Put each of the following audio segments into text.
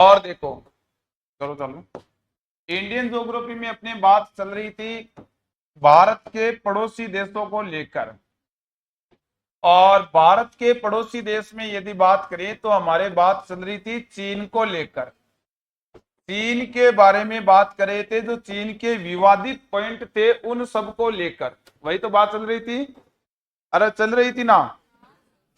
और देखो, चलो चलो, इंडियन ज्योग्राफी में अपनी बात चल रही थी भारत के पड़ोसी देशों को लेकर। और भारत के पड़ोसी देश में यदि बात करें तो हमारे बात चल रही थी चीन को लेकर। चीन के बारे में बात कर रहे थे, जो चीन के विवादित पॉइंट थे उन सबको लेकर, वही तो बात चल रही थी। अरे चल रही थी ना।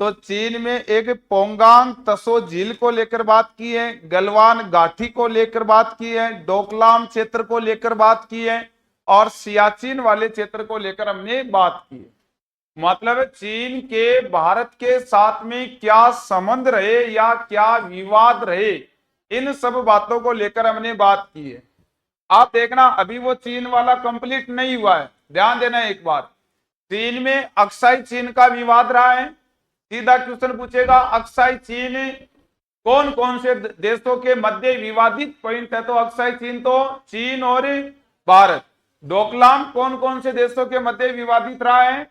तो चीन में एक पोंगांग तसो झील को लेकर बात की है, गलवान घाटी को लेकर बात की है, डोकलाम क्षेत्र को लेकर बात की है, और सियाचिन वाले क्षेत्र को लेकर हमने बात की है। मतलब चीन के भारत के साथ में क्या संबंध रहे या क्या विवाद रहे, इन सब बातों को लेकर हमने बात की है। आप देखना अभी वो चीन वाला कंप्लीट नहीं हुआ है, ध्यान देना एक बार। चीन में अक्साई चीन का विवाद रहा है। सीधा क्वेश्चन पूछेगा, अक्साई चीन कौन कौन से देशों के मध्य विवादित पॉइंट है, तो अक्साई चीन तो चीन और भारत। डोकलाम कौन कौन से देशों के मध्य विवादित रहा है,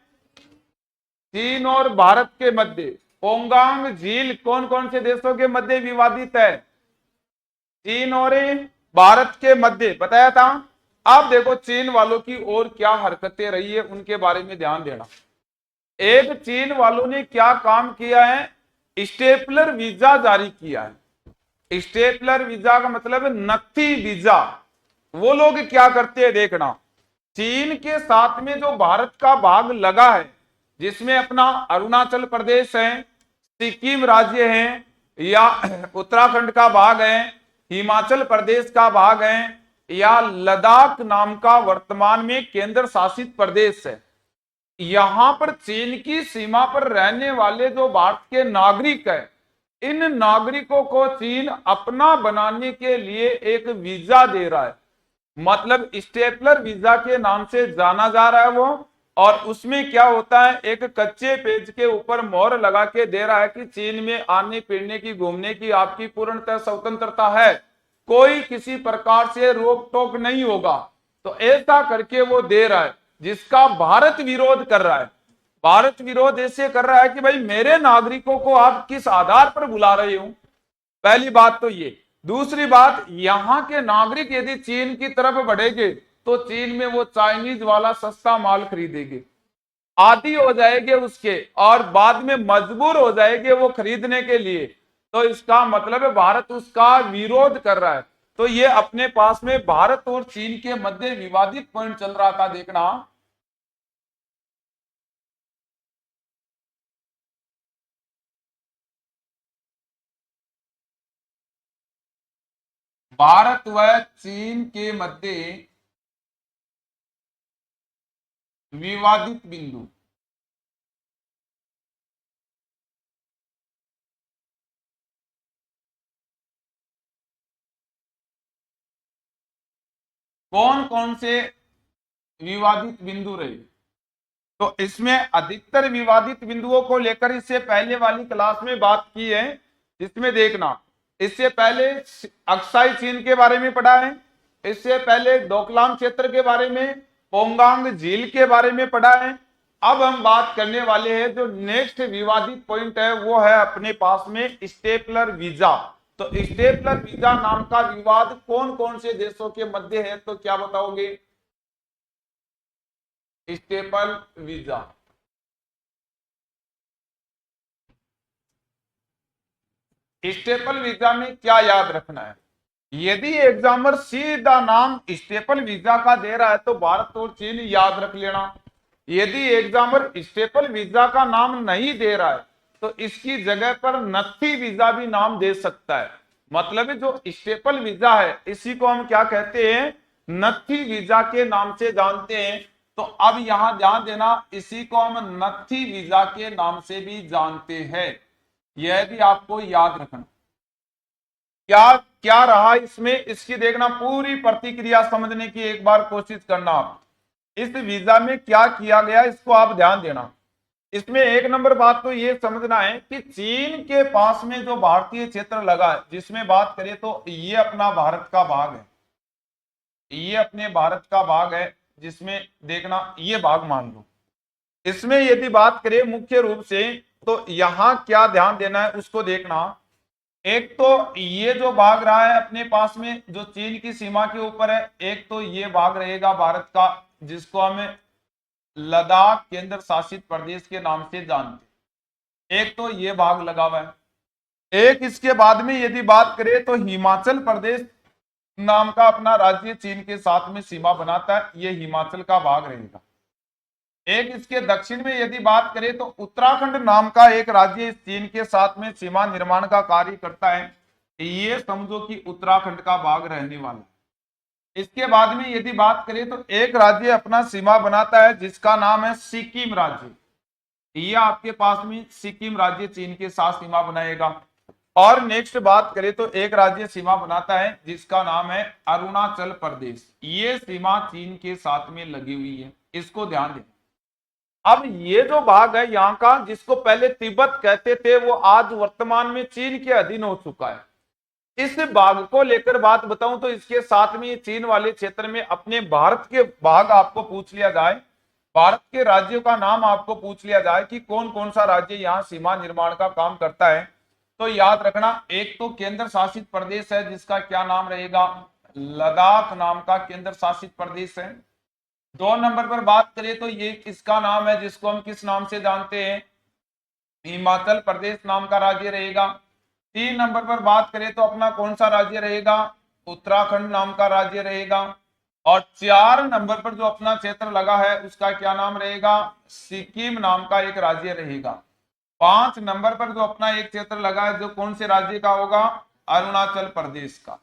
चीन और भारत के मध्य। पोंगांग झील कौन कौन से देशों के मध्य विवादित है, चीन और भारत के मध्य, बताया था। अब देखो चीन वालों की और क्या हरकतें रही है उनके बारे में ध्यान देना। एक चीन वालों ने क्या काम किया है, स्टेपलर वीजा जारी किया है। स्टेपलर वीजा का मतलब है नकदी वीजा। वो लोग क्या करते हैं देखना, चीन के साथ में जो भारत का भाग लगा है, जिसमें अपना अरुणाचल प्रदेश है, सिक्किम राज्य है, या उत्तराखंड का भाग है, हिमाचल प्रदेश का भाग है, या लद्दाख नाम का वर्तमान में केंद्र शासित प्रदेश है। यहां पर चीन की सीमा पर रहने वाले जो भारत के नागरिक है, इन नागरिकों को चीन अपना बनाने के लिए एक वीजा दे रहा है। मतलब स्टेपलर वीजा के नाम से जाना जा रहा है वो। और उसमें क्या होता है, एक कच्चे पेज के ऊपर मोहर लगा के दे रहा है कि चीन में आने फिरने की घूमने की आपकी पूर्णतः स्वतंत्रता है, कोई किसी प्रकार से रोक टोक नहीं होगा। तो ऐसा करके वो दे रहा है, जिसका भारत विरोध कर रहा है। भारत विरोध ऐसे कर रहा है कि भाई मेरे नागरिकों को आप किस आधार पर बुला रहे हो, पहली बात तो ये। दूसरी बात, यहां के नागरिक यदि चीन की तरफ बढ़ेंगे तो चीन में वो चाइनीज वाला सस्ता माल खरीदेंगे, आदी हो जाएंगे उसके, और बाद में मजबूर हो जाएंगे वो खरीदने के लिए। तो इसका मतलब है भारत उसका विरोध कर रहा है। तो ये अपने पास में भारत और चीन के मध्य विवादित पॉइंट चल रहा था, देखना। भारत व चीन के मध्य विवादित बिंदु। कौन कौन से विवादित बिंदु रहे, तो इसमें अधिकतर विवादित बिंदुओं को लेकर इससे पहले वाली क्लास में बात की है, जिसमें देखना इससे पहले अक्साई चीन के बारे में पढ़ा है, इससे पहले डोकलाम क्षेत्र के बारे में, पोंगांग झील के बारे में पढ़ा है। अब हम बात करने वाले हैं जो नेक्स्ट विवादित पॉइंट है, वो है अपने पास में स्टेपलर वीजा। तो स्टेपलर वीजा नाम का विवाद कौन कौन से देशों के मध्य है, तो क्या बताओगे, स्टेपल वीजा। स्टेपल वीजा में क्या याद रखना है, यदि एग्जामर सीधा नाम स्टेपल वीजा का दे रहा है तो भारत और चीन याद रख लेना। यदि एग्जामर स्टेपल वीजा का नाम नहीं दे रहा है तो इसकी जगह पर नथी वीजा भी नाम दे सकता है। मतलब जो स्टेपल वीजा है इसी को हम क्या कहते हैं, नथी वीजा के नाम से जानते हैं। तो अब यहां ध्यान देना, इसी को हम नथी वीजा के नाम से भी जानते हैं, यह भी आपको याद रखना। क्या क्या रहा इसमें, इसकी देखना, पूरी प्रतिक्रिया समझने की एक बार कोशिश करना। आप इस वीजा में क्या किया गया इसको आप ध्यान देना। इसमें एक नंबर बात तो ये समझना है कि चीन के पास में जो भारतीय क्षेत्र लगा है, जिसमें बात करें तो ये अपना भारत का भाग है, ये अपने भारत का भाग है, जिसमें देखना ये भाग मान लो। इसमें यदि बात करें मुख्य रूप से तो यहां क्या ध्यान देना है उसको देखना। एक तो ये जो भाग रहा है अपने पास में जो चीन की सीमा के ऊपर है, एक तो ये भाग रहेगा भारत का जिसको हमें लद्दाख केंद्र शासित प्रदेश के नाम से जानते हैं। एक तो ये भाग लगा हुआ है। एक इसके बाद में यदि बात करें तो हिमाचल प्रदेश नाम का अपना राज्य चीन के साथ में सीमा बनाता है, ये हिमाचल का भाग रहेगा। एक इसके दक्षिण में यदि बात करें तो उत्तराखंड नाम का एक राज्य चीन के साथ में सीमा निर्माण का कार्य करता है, ये समझो कि उत्तराखंड का भाग रहने वाला है। इसके बाद में यदि बात करें तो एक राज्य अपना सीमा बनाता है जिसका नाम है सिक्किम राज्य, ये आपके पास में सिक्किम राज्य चीन के साथ सीमा बनाएगा। और नेक्स्ट बात करें तो एक राज्य सीमा बनाता है जिसका नाम है अरुणाचल प्रदेश, ये सीमा चीन के साथ में लगी हुई है, इसको ध्यान दें। अब ये जो भाग है यहाँ का जिसको पहले तिब्बत कहते थे वो आज वर्तमान में चीन के अधीन हो चुका है। इस भाग को लेकर बात बताऊं तो इसके साथ में चीन वाले क्षेत्र में अपने भारत के भाग आपको पूछ लिया जाए, भारत के राज्यों का नाम आपको पूछ लिया जाए कि कौन कौन सा राज्य यहाँ सीमा निर्माण का काम करता है, तो याद रखना एक तो केंद्र शासित प्रदेश है जिसका क्या नाम रहेगा, लद्दाख नाम का केंद्र शासित प्रदेश है। 2 नंबर पर बात करें तो ये किसका नाम है जिसको हम किस नाम से जानते हैं, हिमाचल प्रदेश नाम का राज्य रहेगा। 3 नंबर पर बात करें तो अपना कौन सा राज्य रहेगा, उत्तराखंड नाम का राज्य रहेगा। और 4 नंबर पर जो अपना क्षेत्र लगा है उसका क्या नाम रहेगा, सिक्किम नाम का एक राज्य रहेगा। 5 नंबर पर जो अपना एक क्षेत्र लगा है जो कौन से राज्य का होगा, अरुणाचल प्रदेश का।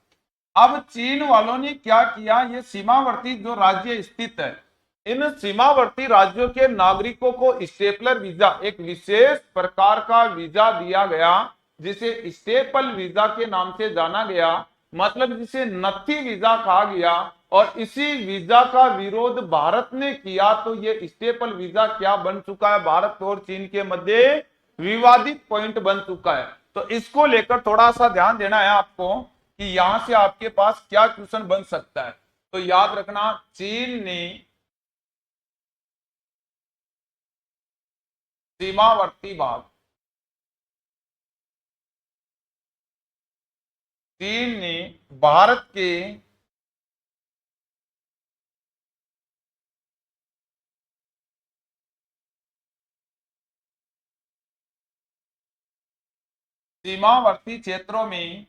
अब चीन वालों ने क्या किया, ये सीमावर्ती जो राज्य स्थित है इन सीमावर्ती राज्यों के नागरिकों को स्टेपलर वीजा, एक विशेष प्रकार का वीजा दिया गया जिसे स्टेपल वीजा के नाम से जाना गया, मतलब जिसे नत्थी वीजा कहा गया। और इसी वीजा का विरोध भारत ने किया तो ये स्टेपल वीजा क्या बन चुका है, भारत और चीन के मध्य विवादित पॉइंट बन चुका है। तो इसको लेकर थोड़ा सा ध्यान देना है आपको कि यहां से आपके पास क्या क्वेश्चन बन सकता है। तो याद रखना चीन ने सीमावर्ती भाग, चीन ने भारत के सीमावर्ती क्षेत्रों में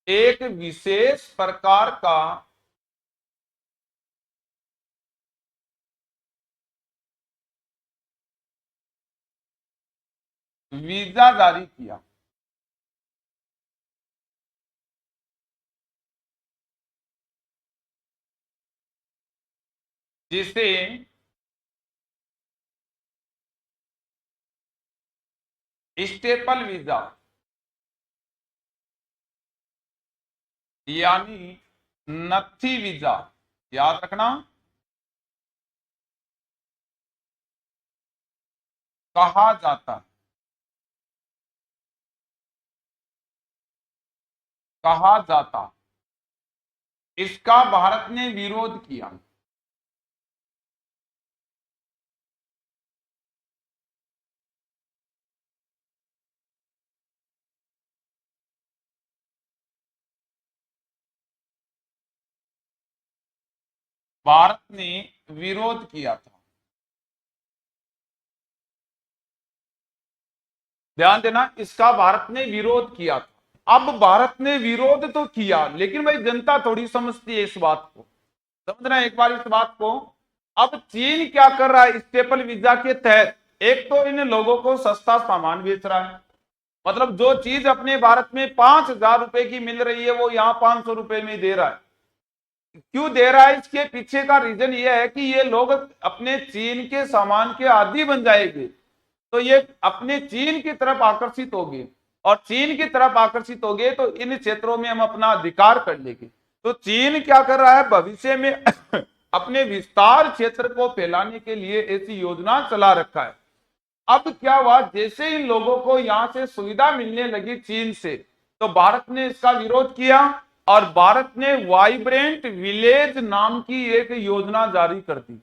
एक विशेष प्रकार का वीजा जारी किया, जिसे स्टेपल वीजा यानी नत्थी वीजा, याद रखना, कहा जाता, कहा जाता, इसका भारत ने विरोध किया। भारत ने विरोध किया था, ध्यान देना, इसका भारत ने विरोध किया था। अब भारत ने विरोध तो किया लेकिन भाई जनता थोड़ी समझती है इस बात को, समझना एक बार इस बात को। अब चीन क्या कर रहा है, स्टेपल वीजा के तहत एक तो इन लोगों को सस्ता सामान बेच रहा है, मतलब जो चीज अपने भारत में 5,000 रुपए की मिल रही है वो यहाँ 500 रुपए में दे रहा है। क्यों दे रहा है, इसके पीछे का रीजन ये है कि ये लोग अपने चीन के सामान के आदी बन जाएंगे तो ये अपने चीन की तरफ आकर्षित होंगे, और चीन की तरफ आकर्षित होंगे तो इन क्षेत्रों में हम अपना अधिकार कर लेंगे। तो चीन क्या कर रहा है, भविष्य में अपने विस्तार क्षेत्र को फैलाने के लिए ऐसी योजना चला रखा है। अब क्या हुआ, जैसे इन लोगों को यहां से सुविधा मिलने लगी चीन से तो भारत ने इसका विरोध किया और भारत ने वाइब्रेंट विलेज नाम की एक योजना जारी कर दी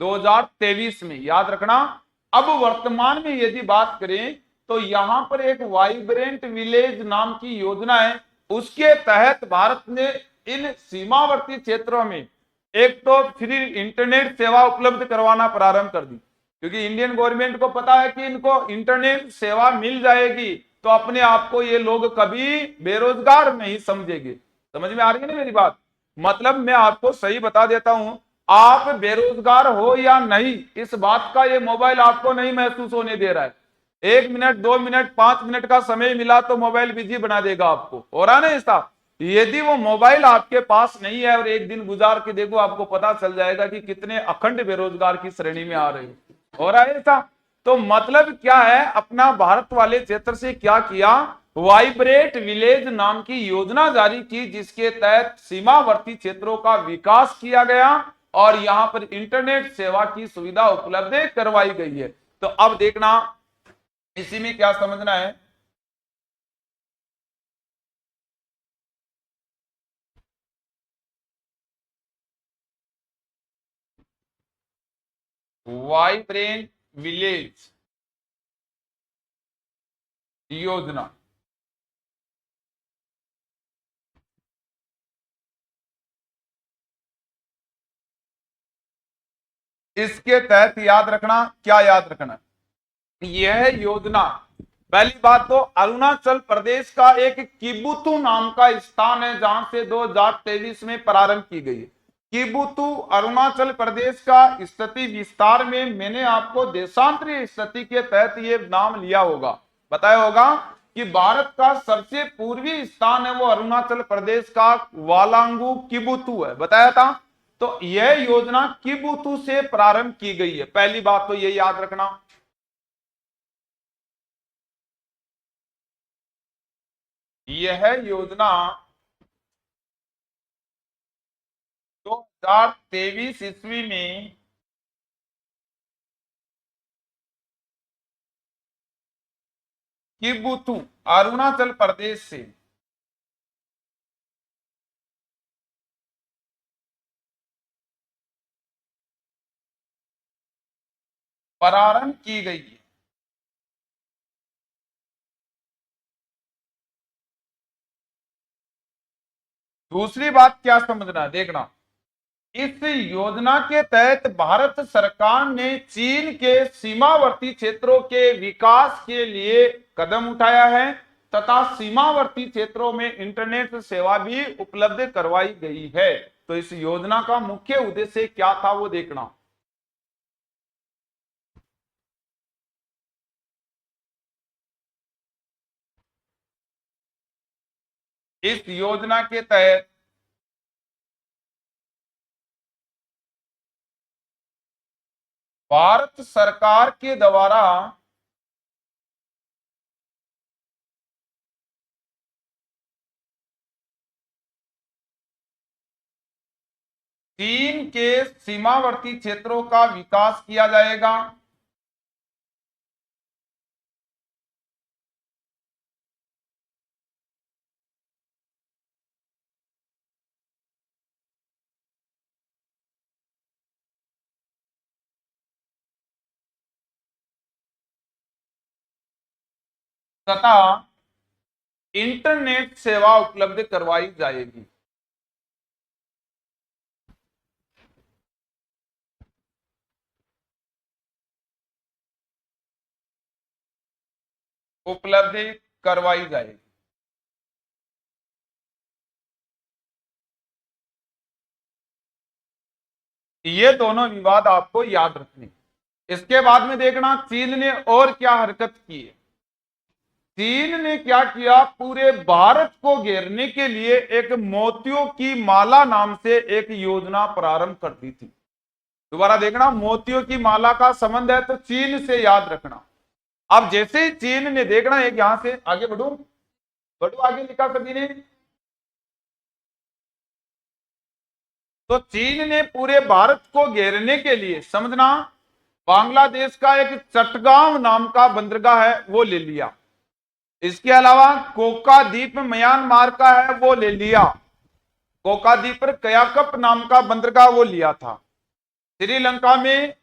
2023 में, याद रखना। अब वर्तमान में यदि बात करें तो यहां पर एक वाइब्रेंट विलेज नाम की योजना है, उसके तहत भारत ने इन सीमावर्ती क्षेत्रों में एक तो फ्री इंटरनेट सेवा उपलब्ध करवाना प्रारंभ कर दी, क्योंकि इंडियन गवर्नमेंट को पता है कि इनको इंटरनेट सेवा मिल जाएगी तो अपने आप को ये लोग कभी बेरोजगार नहीं समझेंगे। समझ में आ रही है ना मेरी बात? मतलब मैं आपको सही बता देता हूं, आप बेरोजगार हो या नहीं इस बात का ये मोबाइल आपको नहीं महसूस होने दे रहा है। 1 मिनट 2 मिनट 5 मिनट का समय मिला तो मोबाइल बिजी बना देगा आपको, हो रहा ना ऐसा? यदि वो मोबाइल आपके पास नहीं है और एक दिन गुजार के देखो, आपको पता चल जाएगा कि कितने अखंड बेरोजगार की श्रेणी में आ रहे हो रहा है ऐसा। तो मतलब क्या है, अपना भारत वाले क्षेत्र से क्या किया, वाइब्रेट विलेज नाम की योजना जारी की, जिसके तहत सीमावर्ती क्षेत्रों का विकास किया गया और यहां पर इंटरनेट सेवा की सुविधा उपलब्ध करवाई गई है। तो अब देखना इसी में क्या समझना है, वाइब्रेंट विलेज योजना। इसके तहत याद रखना, क्या याद रखना, यह योजना पहली बात तो अरुणाचल प्रदेश का एक किबुतु नाम का स्थान है जहां से 2023 में प्रारंभ की गई है। किबुतु अरुणाचल प्रदेश का स्थिति विस्तार में मैंने आपको देशांतरीय स्थिति के तहत ये नाम लिया होगा, बताया होगा कि भारत का सबसे पूर्वी स्थान है वो अरुणाचल प्रदेश का वालांगू किबुतु है, बताया था। तो यह योजना किबुतु से प्रारंभ की गई है, पहली बात तो ये याद रखना। यह योजना 2023 ईस्वी में किबुतु अरुणाचल प्रदेश से प्रारंभ की गई है। दूसरी बात क्या समझना, देखना, इस योजना के तहत भारत सरकार ने चीन के सीमावर्ती क्षेत्रों के विकास के लिए कदम उठाया है तथा सीमावर्ती क्षेत्रों में इंटरनेट सेवा भी उपलब्ध करवाई गई है। तो इस योजना का मुख्य उद्देश्य क्या था वो देखना। इस योजना के तहत भारत सरकार के द्वारा चीन के सीमावर्ती क्षेत्रों का विकास किया जाएगा तथा इंटरनेट सेवा उपलब्ध करवाई जाएगी। उपलब्ध करवाई जाएगी। ये दोनों विवाद आपको याद रखने। इसके बाद में देखना चीन ने और क्या हरकत की है। चीन ने क्या किया, पूरे भारत को घेरने के लिए एक मोतियों की माला नाम से एक योजना प्रारंभ कर दी थी। दोबारा देखना, मोतियों की माला का संबंध है तो चीन से याद रखना। अब जैसे ही चीन ने देखना, एक यहां से आगे बढ़ू बढ़ू आगे लिखा सभी ने, तो चीन ने पूरे भारत को घेरने के लिए समझना बांग्लादेश का एक चटगांव नाम का बंदरगाह है वो ले लिया। इसके अलावा कोका द्वीप म्यांमार का है वो ले लिया। कोका द्वीप पर कयाकप नाम का बंदरगाह वो लिया था। श्रीलंका में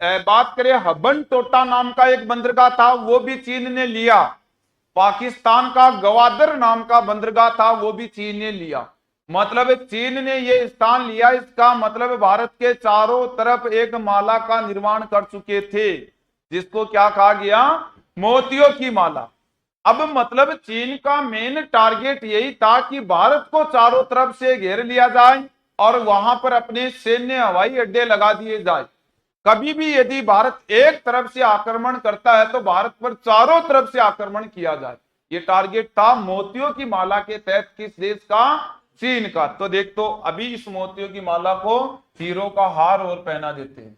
बात करें हबन टोटा नाम का एक बंदरगाह था, वो भी चीन ने लिया। पाकिस्तान का गवादर नाम का बंदरगाह था, वो भी चीन ने लिया। मतलब चीन ने ये स्थान लिया, इसका मतलब भारत के चारों तरफ एक माला का निर्माण कर चुके थे, जिसको क्या कहा गया, मोतियों की माला। अब मतलब चीन का मेन टारगेट यही था कि भारत को चारों तरफ से घेर लिया जाए और वहां पर अपने सैन्य हवाई अड्डे लगा दिए जाए। कभी भी यदि भारत एक तरफ से आक्रमण करता है तो भारत पर चारों तरफ से आक्रमण किया जाए, ये टारगेट था मोतियों की माला के तहत। किस देश का, चीन का। तो देख, तो अभी इस मोतियों की माला को हीरो का हार और पहना देते हैं।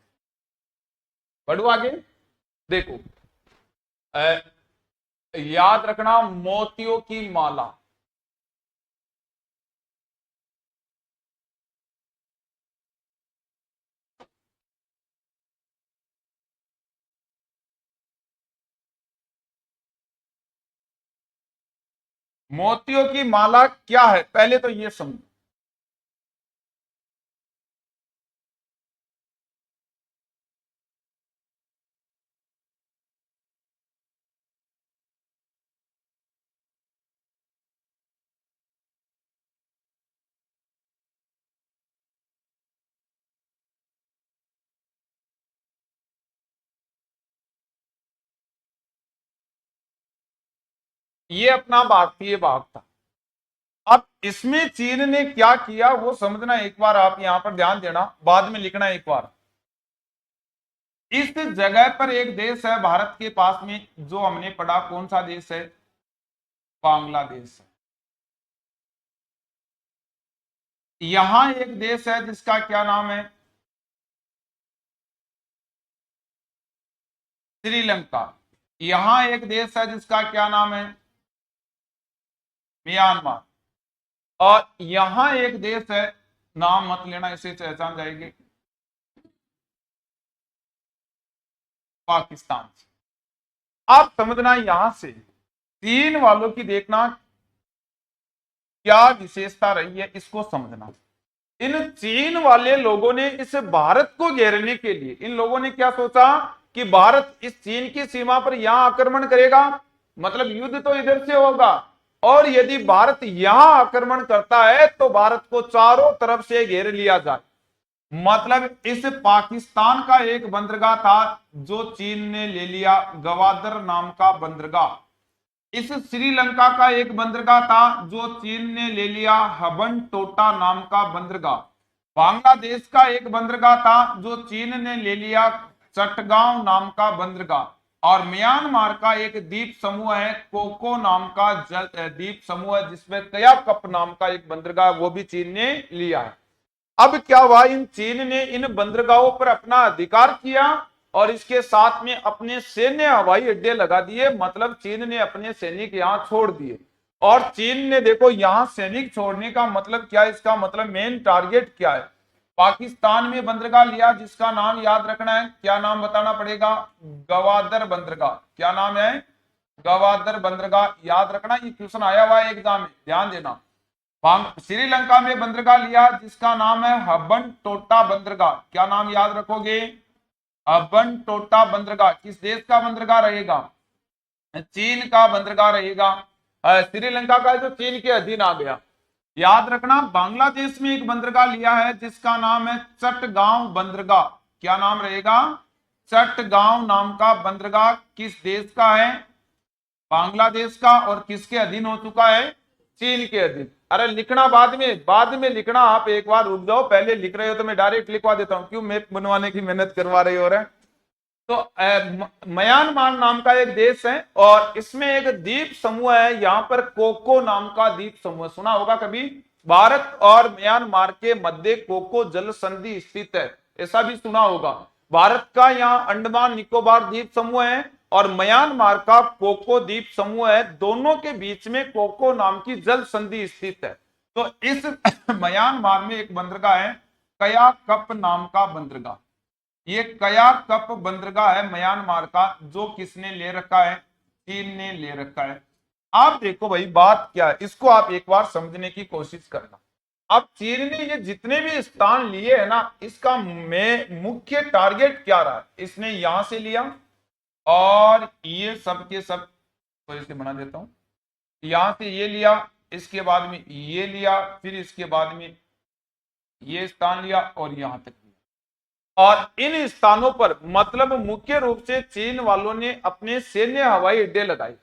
बढ़ो आगे, देखो याद रखना, मोतियों की माला। मोतियों की माला क्या है, पहले तो ये समझो। ये अपना भारतीय भाग था। अब इसमें चीन ने क्या किया वो समझना, एक बार आप यहां पर ध्यान देना, बाद में लिखना एक बार। इस जगह पर एक देश है भारत के पास में, जो हमने पढ़ा, कौन सा देश है, बांग्लादेश है। यहां एक देश है जिसका क्या नाम है, श्रीलंका। यहां एक देश है जिसका क्या नाम है, म्यांमार। और यहां एक देश है, नाम मत लेना, इसे पहचान जाएगी, पाकिस्तान। आप समझना, यहां से तीन वालों की देखना क्या विशेषता रही है, इसको समझना। इन चीन वाले लोगों ने इस भारत को घेरने के लिए, इन लोगों ने क्या सोचा कि भारत इस चीन की सीमा पर यहां आक्रमण करेगा, मतलब युद्ध तो इधर से होगा, और यदि भारत यहां आक्रमण करता है तो भारत को चारों तरफ से घेर लिया जाए। मतलब इस पाकिस्तान का एक बंदरगाह था जो चीन ने ले लिया, गवादर नाम का बंदरगाह। इस श्रीलंका का एक बंदरगाह था जो चीन ने ले लिया, हबन टोटा नाम का बंदरगाह। बांग्लादेश का एक बंदरगाह था जो चीन ने ले लिया, चटगांव नाम का बंदरगाह। और म्यांमार का एक द्वीप समूह है, कोको नाम का द्वीप समूह है, जिसमें कयाकप नाम का एक बंदरगाह, वो भी चीन ने लिया है। अब क्या हुआ, इन चीन ने इन बंदरगाहों पर अपना अधिकार किया और इसके साथ में अपने सैन्य हवाई अड्डे लगा दिए। मतलब चीन ने अपने सैनिक यहां छोड़ दिए। और चीन ने देखो यहां सैनिक छोड़ने का मतलब क्या है, इसका मतलब मेन टारगेट क्या है, पाकिस्तान में बंदरगाह लिया जिसका नाम याद रखना है, क्या नाम बताना पड़ेगा, गवादर बंदरगाह। क्या नाम है, गवादर बंदरगाह, याद रखना, ये क्वेश्चन आया हुआ है एग्जाम में, ध्यान देना। श्रीलंका में बंदरगाह लिया जिसका नाम है हबन टोटा बंदरगाह। क्या नाम याद रखोगे, हबन टोटा बंदरगाह। किस देश का बंदरगाह रहेगा, चीन का बंदरगाह रहेगा। श्रीलंका का जो चीन के अधीन आ गया। याद रखना, बांग्लादेश में एक बंदरगाह लिया है जिसका नाम है चटगांव बंदरगाह। क्या नाम रहेगा, चटगांव नाम का बंदरगाह। किस देश का है, बांग्लादेश का, और किसके अधीन हो चुका है, चीन के अधीन। अरे लिखना बाद में लिखना, आप एक बार रुक जाओ, पहले लिख रहे हो तो मैं डायरेक्ट लिखवा देता हूं, क्यों मैप बनवाने की मेहनत करवा रहे हो रहे। तो म्यांमार नाम का एक देश है और इसमें एक द्वीप समूह है, यहां पर कोको नाम का द्वीप समूह, सुना होगा कभी। भारत और म्यांमार के मध्य कोको जल संधि स्थित है, ऐसा भी सुना होगा। भारत का यहाँ अंडमान निकोबार द्वीप समूह है और म्यांमार का कोको द्वीप समूह है, दोनों के बीच में कोको नाम की जल संधि स्थित है। तो इस म्यांमार में एक बंदरगाह है, कया कप नाम का बंदरगाह। ये कया कप बंदरगाह है म्यांमार का, जो किसने ले रखा है, चीन ने ले रखा है। आप देखो भाई बात क्या है, इसको आप एक बार समझने की कोशिश करना। अब चीन ने ये जितने भी स्थान लिए है ना, इसका में मुख्य टारगेट क्या रहा? इसने यहां से लिया और ये सब के सब, तो इसे बना देता हूं, यहां से ये लिया, इसके बाद में ये लिया, फिर इसके बाद में ये स्थान लिया और यहां तक लिया। और इन स्थानों पर मतलब मुख्य रूप से चीन वालों ने अपने सैन्य हवाई अड्डे लगाए।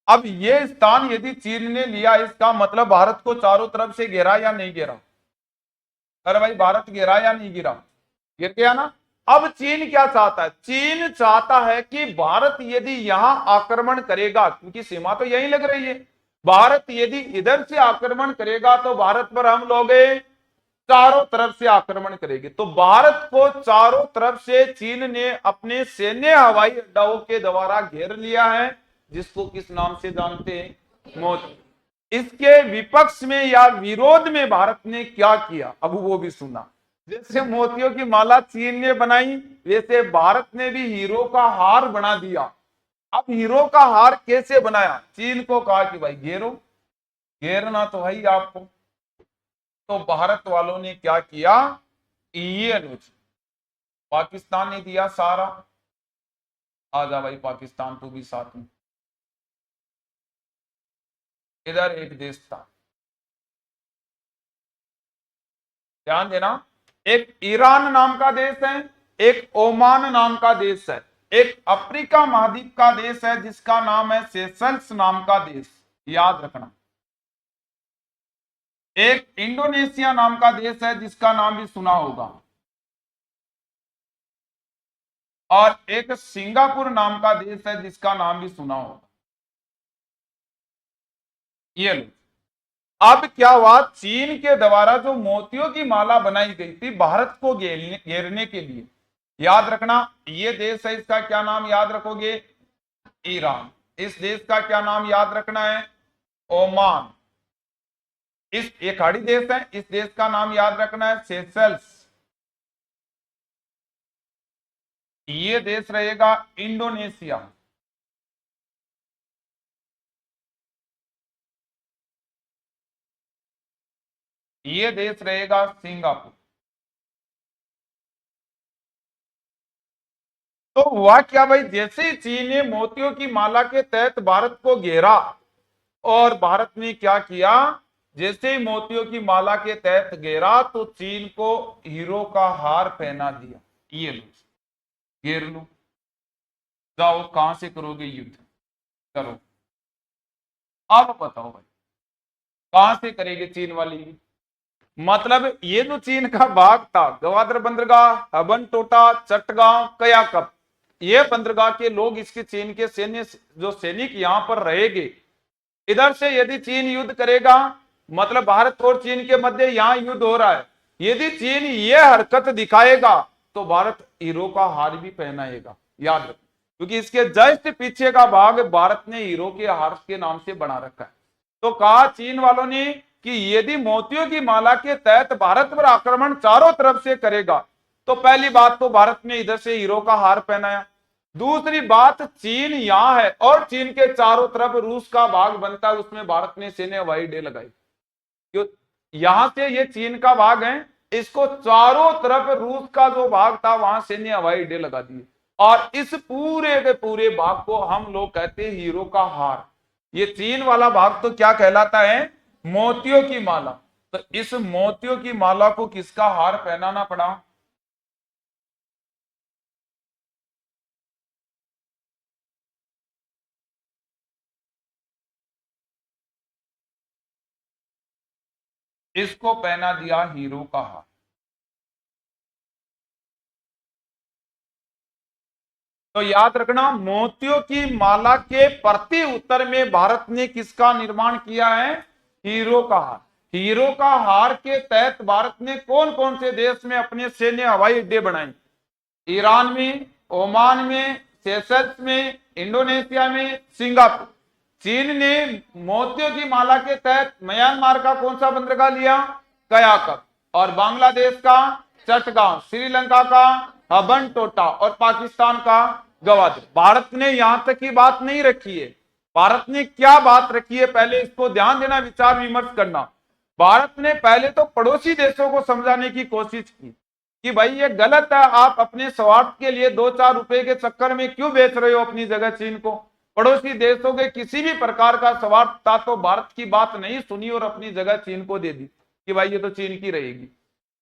अब ये स्थान यदि चीन ने लिया, इसका मतलब भारत को चारों तरफ से घेरा या नहीं घेरा? अरे भाई, भारत गिरा या नहीं गिरा? गिर गया ना। अब चीन क्या चाहता है? चीन चाहता है कि भारत यदि यहां आक्रमण करेगा, क्योंकि सीमा तो यही लग रही है, भारत यदि इधर से आक्रमण करेगा तो भारत पर हम लोग चारों तरफ से आक्रमण करेंगे। तो भारत को चारों तरफ से चीन ने अपने सैन्य हवाई अड्डाओं के द्वारा घेर लिया है, जिसको किस नाम से जानते हैं? मोदी। इसके विपक्ष में या विरोध में भारत ने क्या किया, अब वो भी सुना। जैसे मोतियों की माला चीन ने बनाई, वैसे भारत ने भी हीरो का हार बना दिया। अब हीरो का हार कैसे बनाया? चीन को कहा कि भाई घेरो, घेरना तो है ही आपको। तो भारत वालों ने क्या किया? ये अनुच्छेद पाकिस्तान ने दिया सारा, आ जा भाई पाकिस्तान तो भी साथ में। इधर एक देश था, ध्यान देना, एक ईरान नाम का देश है, एक ओमान नाम का देश है, एक अफ्रीका महाद्वीप का देश है जिसका नाम है सेशल्स नाम का देश, याद रखना। एक इंडोनेशिया नाम का देश है जिसका नाम भी सुना होगा, और एक सिंगापुर नाम का देश है जिसका नाम भी सुना होगा। ये लो, अब क्या हुआ? चीन के द्वारा जो मोतियों की माला बनाई गई थी भारत को घेरने के लिए, याद रखना, ये देश है, इसका क्या नाम याद रखोगे? ईरान। इस देश का क्या नाम याद रखना है? ओमान। इस एक खाड़ी देश है, इस देश का नाम याद रखना है सेशल्स। ये देश रहेगा इंडोनेशिया। ये देश रहेगा सिंगापुर। तो हुआ क्या भाई? जैसे ही चीन ने मोतियों की माला के तहत भारत को घेरा, और भारत ने क्या किया? जैसे ही मोतियों की माला के तहत घेरा तो चीन को हीरो का हार पहना दिया। ये लो, घेर लो, जाओ कहां से करोगे युद्ध, करो। अब बताओ भाई, कहां से करेंगे चीन वाली युद्ध? मतलब ये जो चीन का भाग था, गवादर बंदरगाह, हबन टोटा, चटगांव, कयाकप, ये बंदरगाह के लोग, इसके चीन के सैन्य जो सैनिक यहां पर रहेंगे, इधर से यदि चीन युद्ध करेगा, मतलब भारत और चीन के मध्य यहां युद्ध हो रहा है, यदि चीन ये हरकत दिखाएगा तो भारत हीरो का हार भी पहनाएगा, याद रखो, क्योंकि इसके जस्ट पीछे का भाग भारत ने हीरो के हार के नाम से बना रखा है। तो कहा चीन वालों ने कि यदि मोतियों की माला के तहत भारत पर आक्रमण चारों तरफ से करेगा, तो पहली बात तो भारत ने इधर से हीरो का हार पहनाया। दूसरी बात, चीन यहां है और चीन के चारों तरफ रूस का भाग बनता है, उसमें भारत ने सैन्य हवाई अड्डे लगाए। क्यों? यहां से ये चीन का भाग है, इसको चारों तरफ रूस का जो भाग था वहां सैन्य हवाई अड्डे लगा दिए, और इस पूरे के पूरे भाग को हम लोग कहते हैं हीरो का हार। ये चीन वाला भाग तो क्या कहलाता है? मोतियों की माला। तो इस मोतियों की माला को किसका हार पहनाना पड़ा? इसको पहना दिया हीरो का हार। तो याद रखना, मोतियों की माला के प्रति उत्तर में भारत ने किसका निर्माण किया है? हीरो का हार। हीरो का हार के तहत भारत ने कौन कौन से देश में अपने सैन्य हवाई अड्डे बनाए? ईरान में, ओमान में, सेशल्स में, इंडोनेशिया में, सिंगापुर। चीन ने मोतियों की माला के तहत म्यांमार का कौन सा बंदरगाह लिया? कयाकप। और बांग्लादेश का चटगांव, श्रीलंका का हबन टोटा, और पाकिस्तान का गवादर। भारत ने यहां तक की बात नहीं रखी है। भारत ने क्या बात रखी है, पहले इसको ध्यान देना, विचार विमर्श करना। भारत ने पहले तो पड़ोसी देशों को समझाने की कोशिश की कि भाई ये गलत है, आप अपने स्वार्थ के लिए 2-4 रुपए के चक्कर में क्यों बेच रहे हो अपनी जगह चीन को। पड़ोसी देशों के किसी भी प्रकार का स्वार्थ था तो भारत की बात नहीं सुनी और अपनी जगह चीन को दे दी कि भाई ये तो चीन की रहेगी।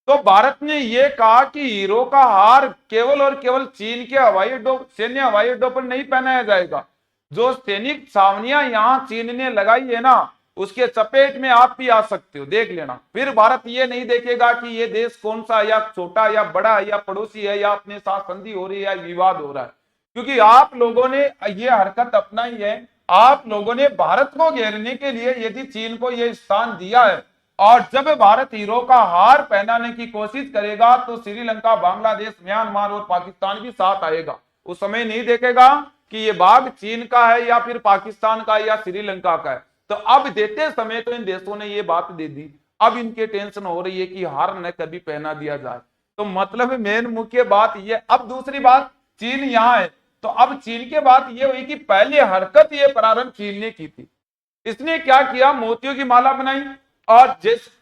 तो भारत ने यह कहा कि हीरो का हार केवल और केवल चीन के हवाई अड्डों, सैन्य हवाई अड्डों पर नहीं पहनाया जाएगा। जो सैनिक छावनियां यहां चीन ने लगाई है ना, उसके चपेट में आप भी आ सकते हो, देख लेना। फिर भारत ये नहीं देखेगा कि ये देश कौन सा, या छोटा या बड़ा, या पड़ोसी है, या अपने साथ संधि हो रही है, या विवाद हो रहा है। क्योंकि आप लोगों ने ये हरकत अपनाई है। आप लोगों ने भारत को घेरने के लिए यदि चीन को यह स्थान दिया है, और जब भारत हीरो का हार पहनाने की कोशिश करेगा तो श्रीलंका, बांग्लादेश, म्यांमार और पाकिस्तान भी साथ आएगा। उस समय नहीं देखेगा कि ये बाघ चीन का है या फिर पाकिस्तान का या श्रीलंका का है। तो अब देते समय तो इन देशों ने ये बात दे दी, अब इनके टेंशन हो रही है कि हार न कभी पहना दिया जाए। तो मतलब मेन मुख्य बात ये। अब दूसरी बात, चीन यहां है तो अब चीन के बात ये हुई कि पहले हरकत ये प्रारंभ चीन ने की थी। इसने क्या किया, मोतियों की माला बनाई, और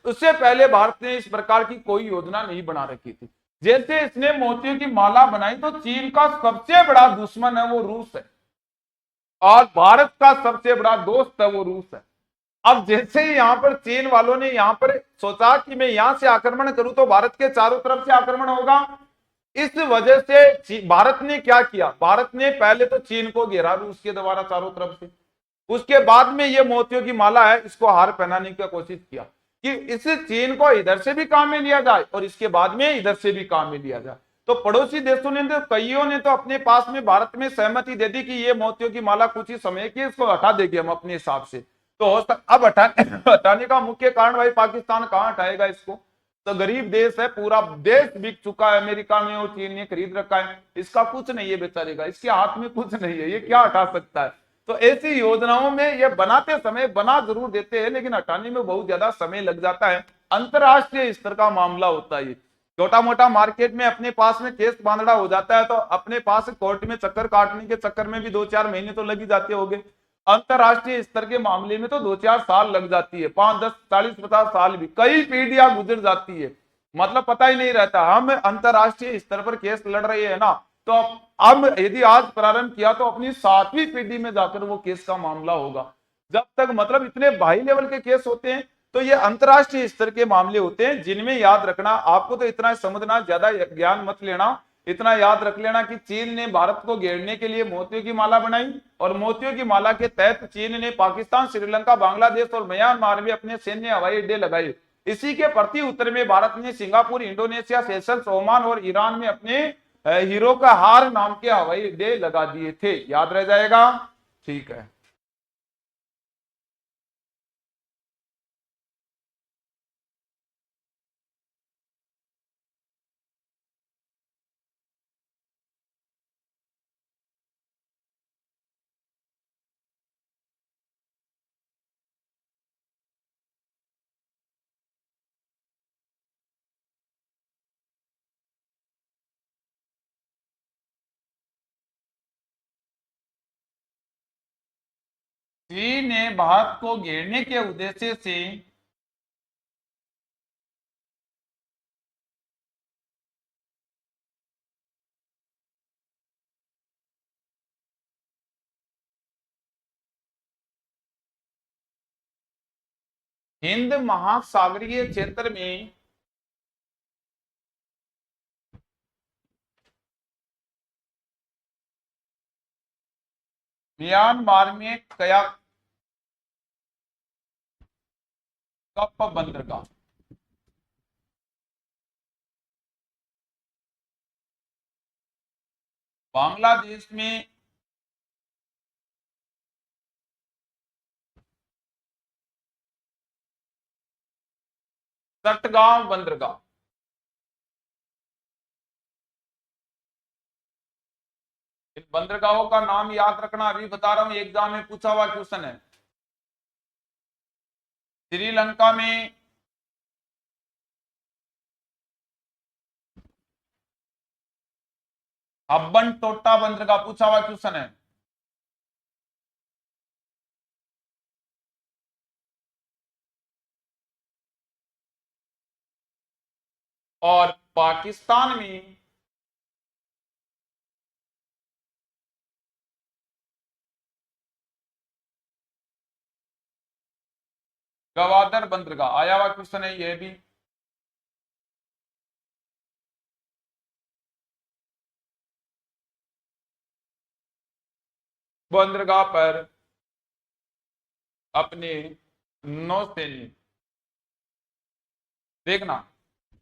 उससे पहले भारत ने इस प्रकार की कोई योजना नहीं बना रखी थी। जैसे इसने मोतियों की माला बनाई तो चीन का सबसे बड़ा दुश्मन है वो रूस है, और भारत का सबसे बड़ा दोस्त है वो रूस है। अब जैसे ही यहां पर चीन वालों ने यहां पर सोचा कि मैं यहां से आक्रमण करूं तो भारत के चारों तरफ से आक्रमण होगा, इस वजह से भारत ने क्या किया, भारत ने पहले तो चीन को घेरा रूस के द्वारा चारों तरफ से। उसके बाद में ये मोतियों की माला है, इसको हार पहनाने की कोशिश किया कि इस चीन को इधर से भी काम में लिया जाए और इसके बाद में इधर से भी काम में लिया जाए। तो पड़ोसी देशों ने तो कईयों ने तो अपने पास में भारत में सहमति दे दी कि ये मोतियों की माला कुछ ही समय की, इसको हटा देंगे हम अपने हिसाब से। तो अब हटाने का मुख्य कारण भाई पाकिस्तान कहां हटाएगा इसको। तो गरीब देश है, पूरा देश बिक चुका है अमेरिका में और चीन ने खरीद रखा है, इसका कुछ नहीं है बेचारे का, इसके हाथ में कुछ नहीं है, ये क्या हटा सकता है। तो ऐसी योजनाओं में ये बनाते समय बना जरूर देते हैं लेकिन हटाने में बहुत ज्यादा समय लग जाता है। अंतरराष्ट्रीय स्तर का मामला होता है ये। छोटा मोटा मार्केट में अपने पास में केस बांधड़ा हो जाता है तो अपने पास कोर्ट में चक्कर काटने के चक्कर में भी 2-4 महीने तो लग ही जाते होंगे। अंतरराष्ट्रीय स्तर के मामले में तो 2-4 साल लग जाती है, 5, 10, 40, 50 साल भी, कई पीढ़ियां गुजर जाती है, मतलब पता ही नहीं रहता। हम अंतरराष्ट्रीय स्तर पर केस लड़ रहे हैं ना, तो अब यदि आज प्रारंभ किया तो अपनी 7वीं पीढ़ी में जाकर वो केस का मामला होगा। जब तक मतलब इतने हाई लेवल के केस होते हैं तो ये अंतरराष्ट्रीय स्तर के मामले होते हैं जिनमें याद रखना आपको, तो इतना समझना, ज्यादा ज्ञान मत लेना, इतना याद रख लेना कि चीन ने भारत को घेरने के लिए मोतियों की माला बनाई और मोतियों की माला के तहत चीन ने पाकिस्तान, श्रीलंका, बांग्लादेश और म्यांमार में अपने सैन्य हवाई अड्डे लगाए। इसी के प्रति उत्तर में भारत ने सिंगापुर, इंडोनेशिया, सेशल्स, ओमान और ईरान में अपने हीरो का हार नाम के हवाई अड्डे लगा दिए थे। याद रह जाएगा, ठीक है। चीन ने भारत को घेरने के उद्देश्य से हिंद महासागरीय क्षेत्र में म्यांमार में कया कप बंदरगाह, बांग्लादेश में चट्टगांव बंदरगाह। इन बंदरगाहों का नाम याद रखना, अभी बता रहा हूं, एग्जाम में पूछा हुआ क्वेश्चन है। श्रीलंका में हब्बन टोटा बंदरगाह, पूछा हुआ क्वेश्चन है। और पाकिस्तान में गवादर बंदरगाह। आया हुआ क्वेश्चन है यह भी। बंदरगाह पर अपने नौसैनिक, देखना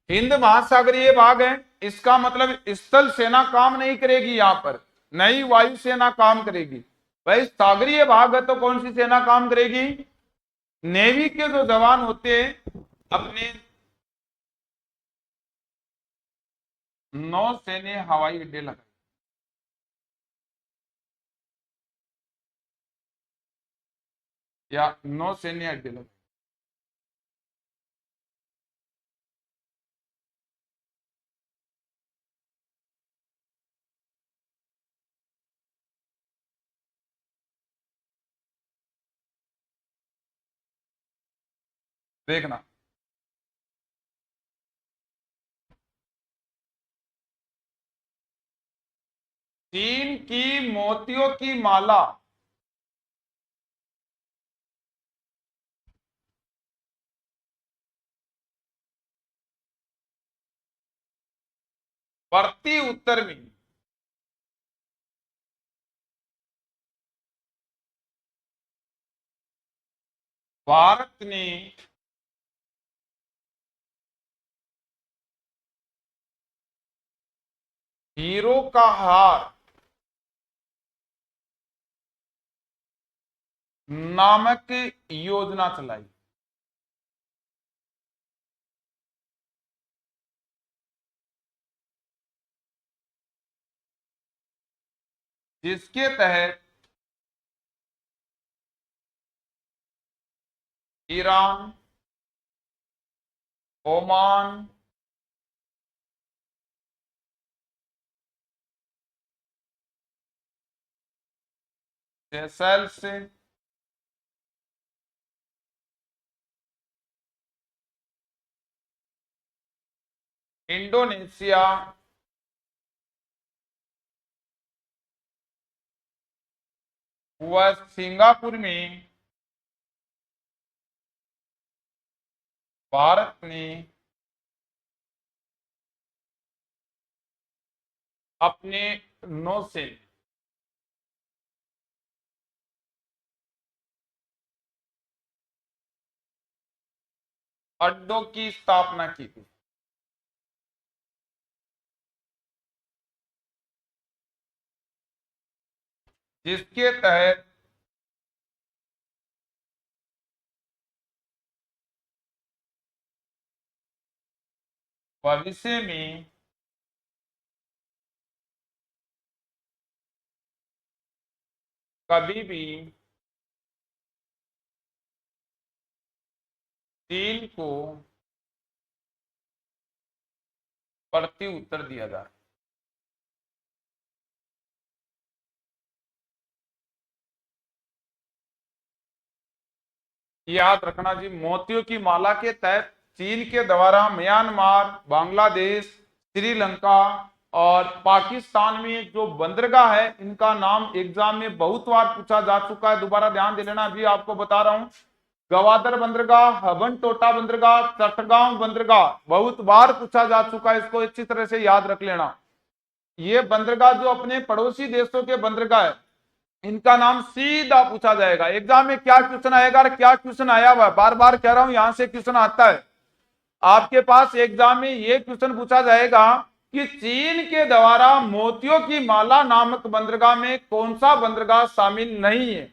हिंद महासागरीय भाग है, इसका मतलब स्थल सेना काम नहीं करेगी यहां पर, नहीं वायुसेना काम करेगी। भाई सागरीय भाग है तो कौन सी सेना काम करेगी? नेवी के जो जवान होते हैं अपने नौसैन्य हवाई अड्डे लगाए। या नौसैन्य अड्डे लगाए। देखना चीन की मोतियों की माला बढ़ती उत्तर में भारत ने हीरो का हार नामक योजना चलाई। जिसके तहत ईरान, ओमान, सेशेल्स, इंडोनेशिया, व सिंगापुर में भारत ने अपने नौसेना अड्डों की स्थापना की थी। जिसके तहत भविष्य में कभी भी चीन को प्रति उत्तर दिया जाए। याद रखना जी, मोतियों की माला के तहत चीन के द्वारा म्यांमार, बांग्लादेश, श्रीलंका और पाकिस्तान में जो बंदरगाह है इनका नाम एग्जाम में बहुत बार पूछा जा चुका है। दोबारा ध्यान दे लेना, अभी आपको बता रहा हूं। गवादर बंदरगाह, हबन टोटा बंदरगाह, चटगांव बंदरगाह बहुत बार पूछा जा चुका है, इसको अच्छी तरह से याद रख लेना। ये बंदरगाह जो अपने पड़ोसी देशों के बंदरगाह है इनका नाम सीधा पूछा जाएगा एग्जाम में। क्या क्वेश्चन आएगा और क्या क्वेश्चन आया हुआ है, बार बार कह रहा हूं, यहां से क्वेश्चन आता है आपके पास एग्जाम में। ये क्वेश्चन पूछा जाएगा कि चीन के द्वारा मोतियों की माला नामक बंदरगाह में कौन सा बंदरगाह शामिल नहीं है।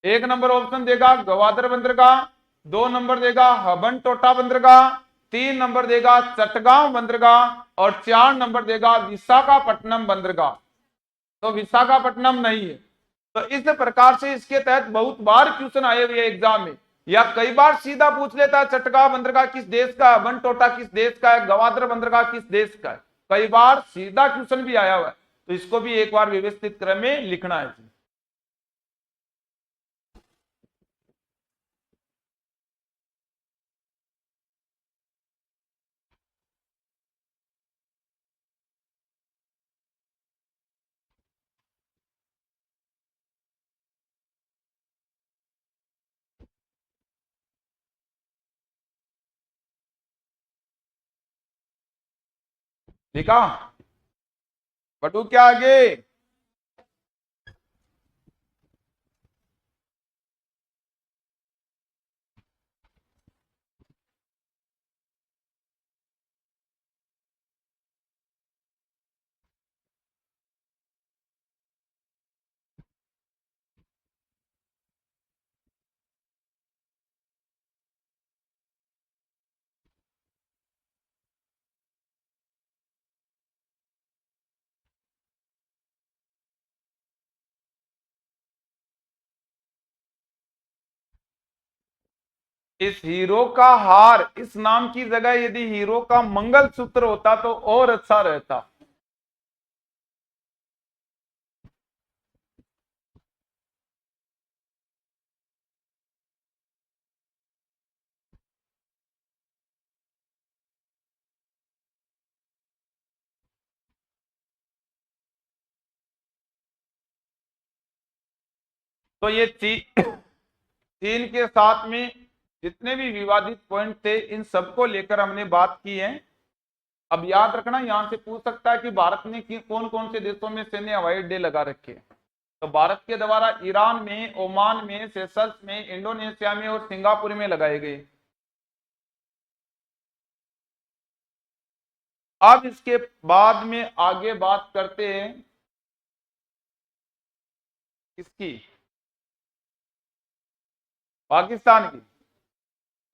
एक नंबर ऑप्शन देगा गवादर बंदरगाह, 2 नंबर देगा हबन टोटा बंदरगाह, 3 नंबर देगा चटगांव बंदरगाह और 4 नंबर देगा विशाखापट्टनम बंदरगाह। तो विशाखापट्टनम नहीं है। तो इस प्रकार से इसके तहत बहुत बार क्वेश्चन आए हुए एग्जाम में, या कई बार सीधा पूछ लेता है चटगांव बंदरगाह किस देश का है, हबन टोटा किस देश का है, गवादर बंदरगाह किस देश का है। कई बार सीधा क्वेश्चन भी आया हुआ है, तो इसको भी एक बार व्यवस्थित क्रम में लिखना है। लिखा? बटू क्या आगे? इस हीरो का हार इस नाम की जगह यदि हीरो का मंगलसूत्र होता तो और अच्छा रहता। तो ये चीन के साथ में जितने भी विवादित पॉइंट थे इन सबको लेकर हमने बात की है। अब याद रखना यहां से पूछ सकता है कि भारत ने कौन कौन से देशों में सैन्य हवाई अड्डे लगा रखे। तो भारत के द्वारा ईरान में, ओमान में, सेशल्स में, इंडोनेशिया में और सिंगापुर में लगाए गए। अब इसके बाद में आगे बात करते हैं किसकी? पाकिस्तान की।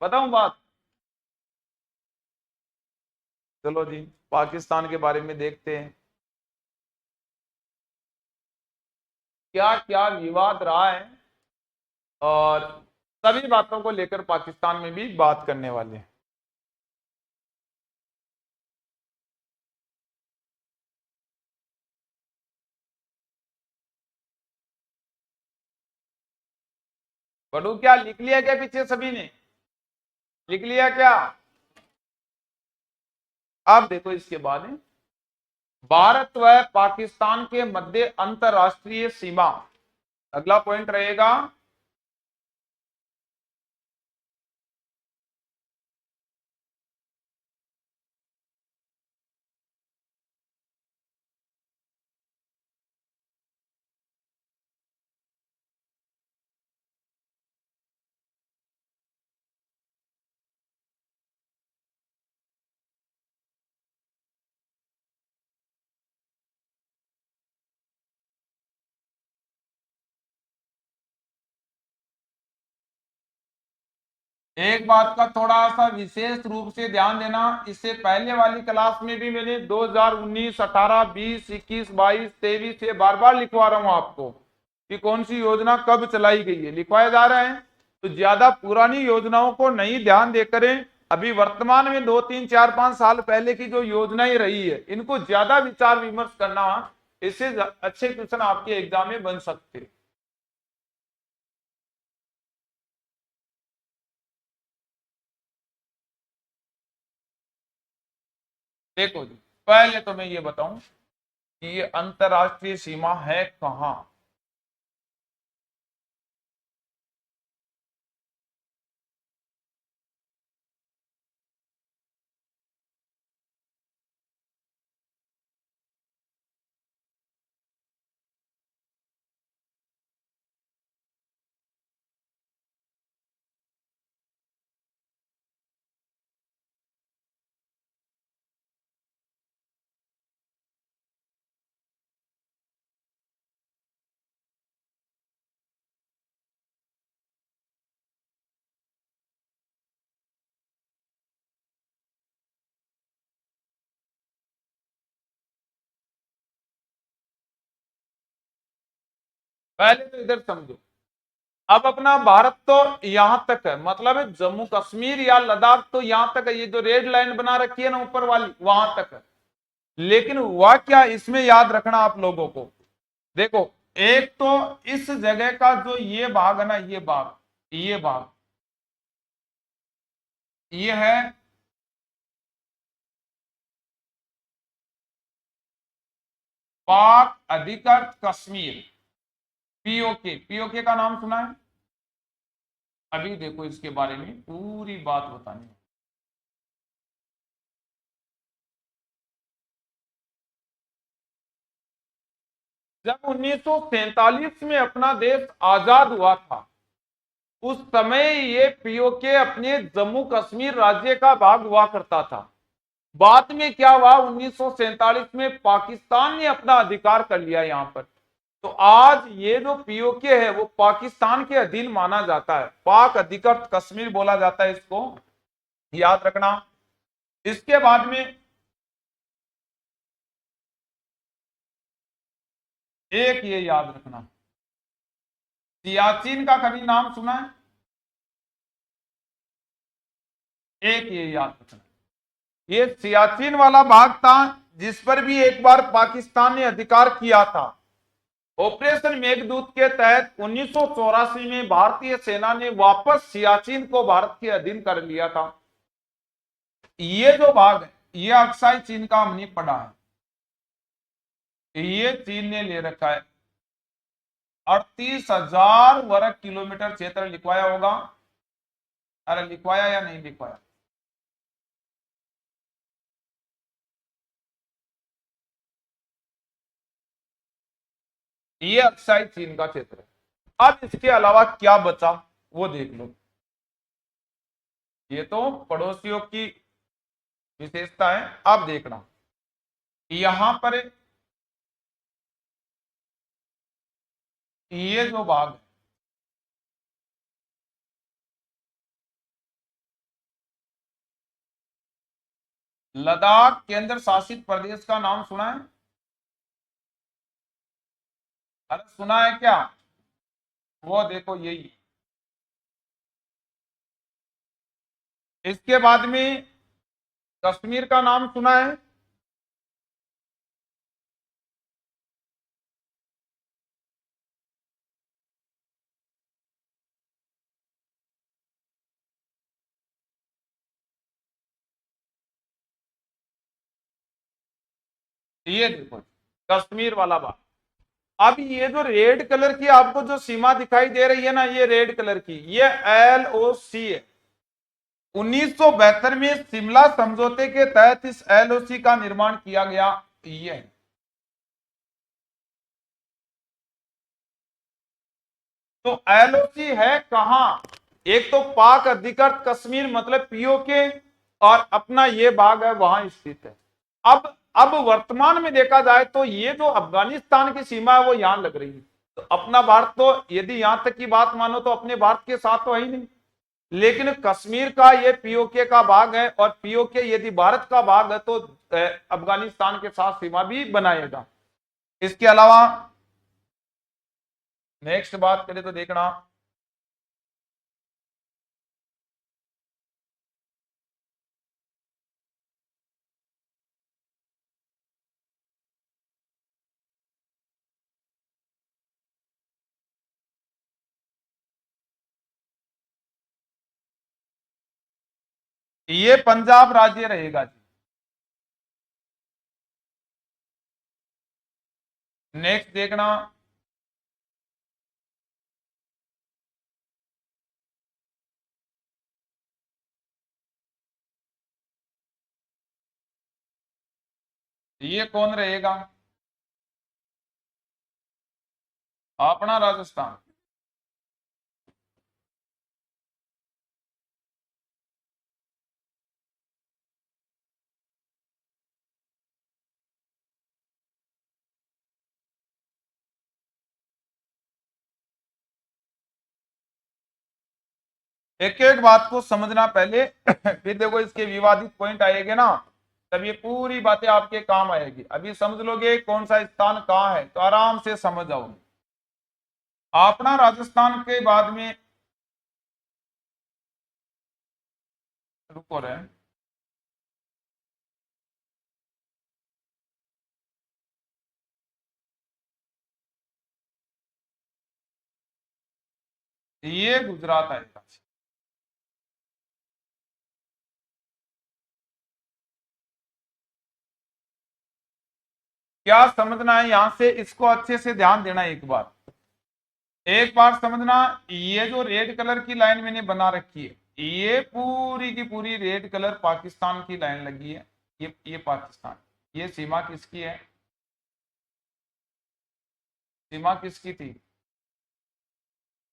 बताऊं बात? चलो जी, पाकिस्तान के बारे में देखते हैं क्या क्या विवाद रहा है, और सभी बातों को लेकर पाकिस्तान में भी बात करने वाले हैं। बड़ू क्या लिख लिया क्या पीछे सभी ने? लिख लिया क्या? अब देखो इसके बाद है भारत व पाकिस्तान के मध्य अंतरराष्ट्रीय सीमा। अगला पॉइंट रहेगा एक बात का थोड़ा सा विशेष रूप से ध्यान देना। इससे पहले वाली क्लास में भी मैंने 2019, 18, 20, 21, 22, 23 से बार बार लिखवा रहा हूं आपको कि कौन सी योजना कब चलाई गई है, लिखवाया जा रहा है। तो ज्यादा पुरानी योजनाओं को नहीं ध्यान देकर अभी वर्तमान में 2, 3, 4, 5 साल पहले की जो योजनाएं रही है इनको ज्यादा विचार विमर्श करना। इससे अच्छे क्वेश्चन आपके एग्जाम में बन सकते हैं। देखो जी, पहले तो मैं ये बताऊं कि ये अंतरराष्ट्रीय सीमा है कहां। पहले तो इधर समझो। अब अपना भारत तो यहां तक है, मतलब है जम्मू कश्मीर या लद्दाख तो यहां तक है, ये जो रेड लाइन बना रखी है ना ऊपर वाली वहां तक है। लेकिन हुआ क्या इसमें याद रखना आप लोगों को। देखो, एक तो इस जगह का जो ये भाग है ना, ये भाग ये है पाक अधिकृत कश्मीर, पीओके। पीओके का नाम सुना है? अभी देखो इसके बारे में पूरी बात बतानी है। जब 1947 में अपना देश आजाद हुआ था, उस समय ये पीओके अपने जम्मू कश्मीर राज्य का भाग हुआ करता था। बाद में क्या हुआ, 1947 में पाकिस्तान ने अपना अधिकार कर लिया यहां पर। तो आज ये जो पीओके है वो पाकिस्तान के अधीन माना जाता है, पाक अधिकृत कश्मीर बोला जाता है इसको, याद रखना। इसके बाद में एक ये याद रखना, सियाचिन का कभी नाम सुना है? एक ये याद रखना, ये सियाचिन वाला भाग था जिस पर भी एक बार पाकिस्तान ने अधिकार किया था। ऑपरेशन मेघदूत के तहत 1984 में भारतीय सेना ने वापस सियाचिन को भारत के अधीन कर लिया था। ये जो भाग है ये अक्साई चीन का हमने पढ़ा है, ये चीन ने ले रखा है। 38,000 वर्ग किलोमीटर क्षेत्र लिखवाया होगा, अरे लिखवाया या नहीं लिखवाया? ये अक्साई चीन का क्षेत्र है। अब इसके अलावा क्या बचा वो देख लो। ये तो पड़ोसियों की विशेषता है। अब देखना यहां पर ये जो भाग है, लद्दाख केंद्र शासित प्रदेश का नाम सुना है? अरे सुना है क्या? वो देखो यही। इसके बाद में कश्मीर का नाम सुना है? ये देखो कश्मीर वाला भाग। अब ये जो रेड कलर की आपको जो सीमा दिखाई दे रही है ना, ये रेड कलर की, ये LOC है। 1972 में शिमला समझौते के तहत इस LOC का निर्माण किया गया। ये तो LOC है कहां? एक तो पाक अधिकृत कश्मीर मतलब पीओके, और अपना ये भाग है वहां स्थित है। अब वर्तमान में देखा जाए तो ये जो अफगानिस्तान की सीमा है वो यहां लग रही है। तो अपना भारत तो यदि यहां तक की बात मानो तो अपने भारत के साथ तो है ही नहीं। लेकिन कश्मीर का ये पीओके का भाग है, और पीओके यदि भारत का भाग है तो अफगानिस्तान के साथ सीमा भी बनाएगा। इसके अलावा नेक्स्ट बात करें तो देखना, ये पंजाब राज्य रहेगा जी। नेक्स्ट देखना, ये कौन रहेगा? अपना राजस्थान। एक एक बात को समझना पहले फिर देखो इसके विवादित पॉइंट आएंगे ना, तब ये पूरी बातें आपके काम आएगी। अभी समझ लोगे कौन सा स्थान कहाँ है तो आराम से समझ जाओगे। अपना राजस्थान के बाद में, रुको रहे, ये गुजरात आएगा। क्या समझना है यहां से, इसको अच्छे से ध्यान देना। एक बार समझना, ये जो रेड कलर की लाइन मैंने बना रखी है, ये पूरी की पूरी रेड कलर पाकिस्तान की लाइन लगी है। ये पाकिस्तान, ये सीमा किसकी है? सीमा किसकी थी?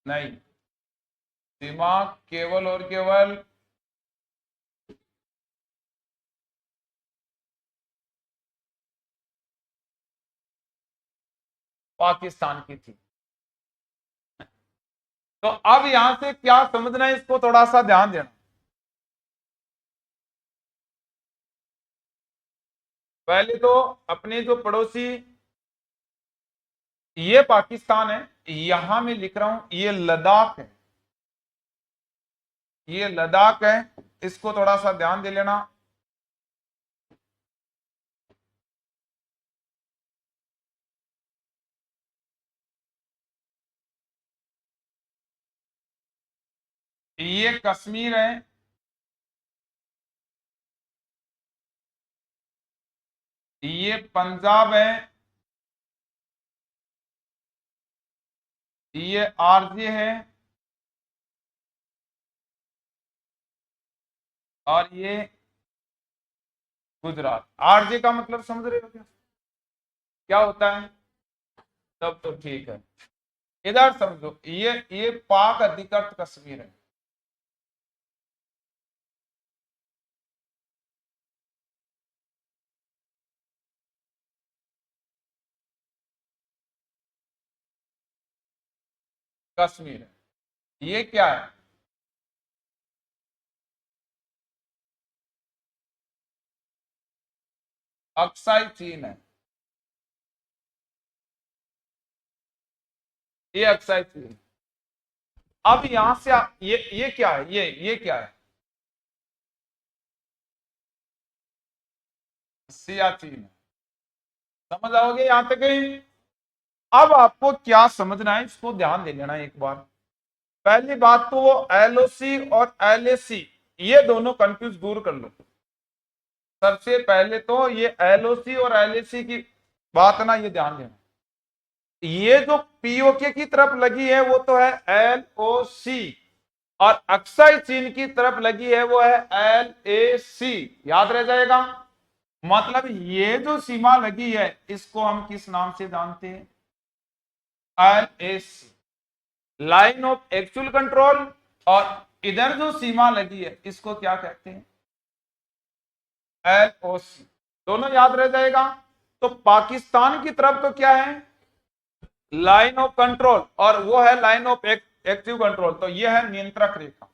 नहीं, सीमा केवल और केवल पाकिस्तान की थी। तो अब यहां से क्या समझना है, इसको थोड़ा सा ध्यान देना। पहले तो अपने जो पड़ोसी, ये पाकिस्तान है, यहां मैं लिख रहा हूं ये लद्दाख है, ये लद्दाख है, इसको थोड़ा सा ध्यान दे लेना। ये कश्मीर है, ये पंजाब है, ये आरजे है, और ये गुजरात। आरजे का मतलब समझ रहे हो क्या, क्या होता है? तब तो ठीक है। इधर समझो, ये पाक अधिकृत कश्मीर है। कश्मीर है, ये क्या है? अक्साई चीन है, ये अक्साई चीन। अब यहां से ये क्या है, ये क्या है? सियाचिन है। समझ आओगे यहां तक ही? अब आपको क्या समझना है, इसको ध्यान दे लेना एक बार। पहली बात तो वो एलओसी और एलएसी, ये दोनों कंफ्यूज दूर कर लो। सबसे पहले तो ये एलओसी और एलएसी की बात ना, ये ध्यान देना। ये जो पीओके की तरफ लगी है वो तो है एलओसी, और अक्साई चीन की तरफ लगी है वो है एलएसी। याद रह जाएगा। मतलब ये जो सीमा लगी है इसको हम किस नाम से जानते हैं? LAC, line of actual control. और इधर जो सीमा लगी है इसको क्या कहते हैं? एलओसी। दोनों याद रह जाएगा। तो पाकिस्तान की तरफ तो क्या है? लाइन ऑफ कंट्रोल, और वो है लाइन ऑफ एक्टिव कंट्रोल। तो ये है नियंत्रक रेखा।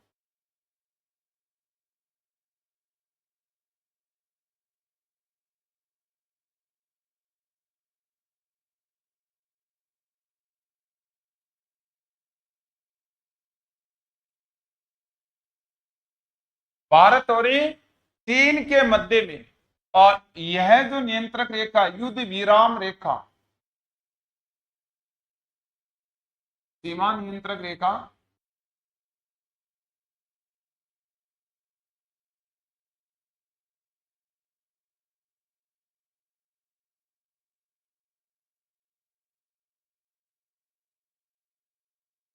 भारत और चीन के मध्य में, और यह जो नियंत्रक रेखा, युद्ध विराम रेखा, सीमा नियंत्रक रेखा,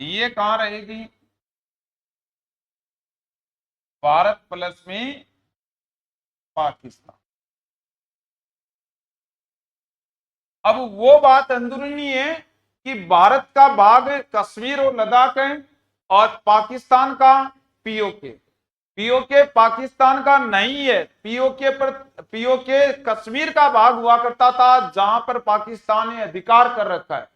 ये कहां रहेगी? भारत प्लस में पाकिस्तान। अब वो बात अंदरूनी है कि भारत का भाग कश्मीर और लद्दाख है, और पाकिस्तान का पीओके। पीओके पाकिस्तान का नहीं है, पीओके कश्मीर का भाग हुआ करता था, जहां पर पाकिस्तान ने अधिकार कर रखा है।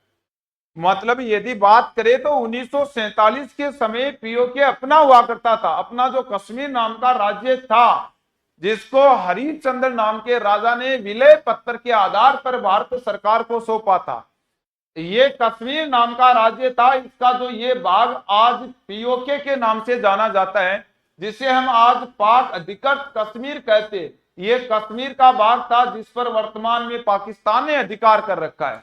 मतलब यदि बात करें तो 1947 के समय पीओके अपना हुआ करता था, अपना जो कश्मीर नाम का राज्य था, जिसको हरिश्चंद्र नाम के राजा ने विलय पत्र के आधार पर भारत सरकार को सौंपा था। ये कश्मीर नाम का राज्य था, इसका जो ये भाग आज पीओके के नाम से जाना जाता है, जिसे हम आज पाक अधिकृत कश्मीर कहते हैं, ये कश्मीर का भाग था जिस पर वर्तमान में पाकिस्तान ने अधिकार कर रखा है।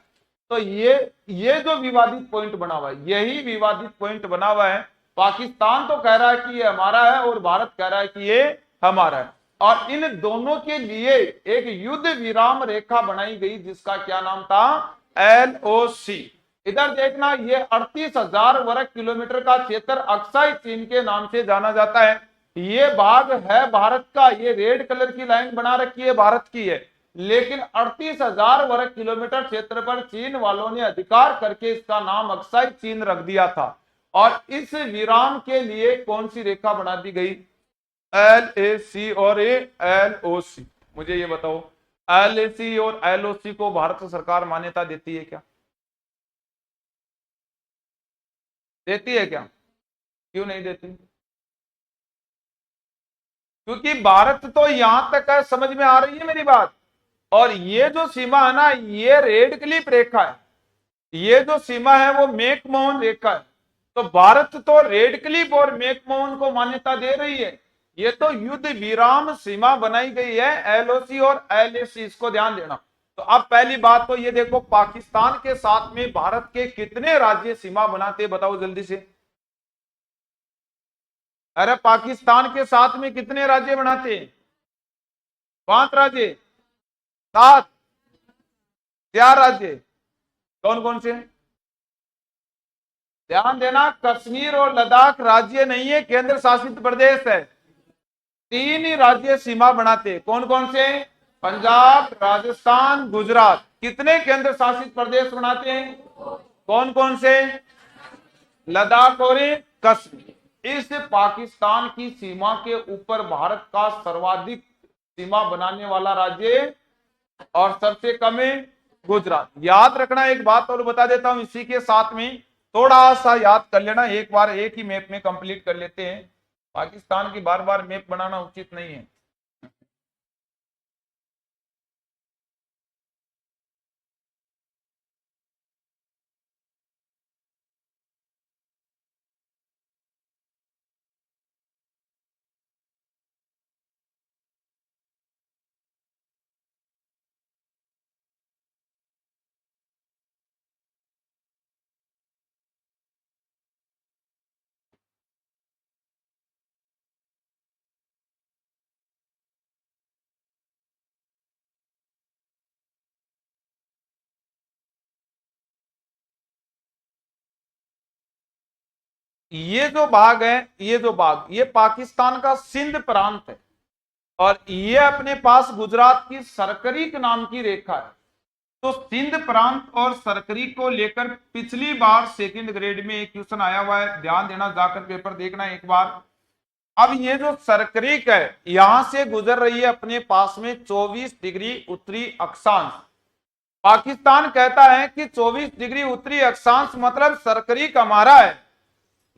तो ये जो विवादित पॉइंट बना हुआ है, यही विवादित पॉइंट बना हुआ है। पाकिस्तान तो कह रहा है कि ये हमारा है, और भारत कह रहा है कि ये हमारा है, और इन दोनों के लिए एक युद्ध विराम रेखा बनाई गई, जिसका क्या नाम था? एलओसी। इधर देखना, ये 38,000 वर्ग किलोमीटर का क्षेत्र अक्साई चीन के नाम से जाना जाता है। ये भाग है भारत का, ये रेड कलर की लाइन बना रखी है, भारत की है। लेकिन 38,000 वर्ग किलोमीटर क्षेत्र पर चीन वालों ने अधिकार करके इसका नाम अक्साई चीन रख दिया था। और इस विराम के लिए कौन सी रेखा बना दी गई? LAC और LOC। मुझे ये बताओ, LAC और LOC को भारत सरकार मान्यता देती है क्या? देती है क्या? क्यों नहीं देती? क्योंकि भारत तो यहां तक है, समझ में आ रही है मेरी बात? और ये जो सीमा है ना, ये रेड क्लिफ रेखा है, ये जो सीमा है वो मैकमोहन रेखा है। तो भारत तो रेड क्लिफ और मैकमोहन को मान्यता दे रही है। ये तो युद्ध विराम सीमा बनाई गई है, LOC और LAC, इसको ध्यान देना। तो अब पहली बात तो ये देखो, पाकिस्तान के साथ में भारत के कितने राज्य सीमा बनाते, बताओ जल्दी से। अरे पाकिस्तान के साथ में कितने राज्य बनाते हैं? 5 राज्य, 7, 4 राज्य। कौन कौन से? ध्यान देना, कश्मीर और लद्दाख राज्य नहीं है, केंद्र शासित प्रदेश है। 3 ही राज्य सीमा बनाते, कौन कौन से? पंजाब, राजस्थान, गुजरात। कितने केंद्र शासित प्रदेश बनाते हैं? कौन कौन से? लद्दाख और कश्मीर। इस पाकिस्तान की सीमा के ऊपर भारत का सर्वाधिक सीमा बनाने वाला राज्य और सबसे कम है गुजरात। याद रखना, एक बात और बता देता हूं इसी के साथ में, थोड़ा सा याद कर लेना, एक बार एक ही मैप में कंप्लीट कर लेते हैं। पाकिस्तान की बार बार मैप बनाना उचित नहीं है। ये जो भाग है, ये जो भाग, ये पाकिस्तान का सिंध प्रांत है, और ये अपने पास गुजरात की सरकरीक नाम की रेखा है। तो सिंध प्रांत और सरकरीक को लेकर पिछली बार सेकंड ग्रेड में एक क्वेश्चन आया हुआ है, ध्यान देना, जाकर पेपर देखना एक बार। अब ये जो सरकरीक है, यहां से गुजर रही है अपने पास में 24 डिग्री उत्तरी अक्षांश। पाकिस्तान कहता है कि 24 डिग्री उत्तरी अक्षांश मतलब सरकरीक हमारा है,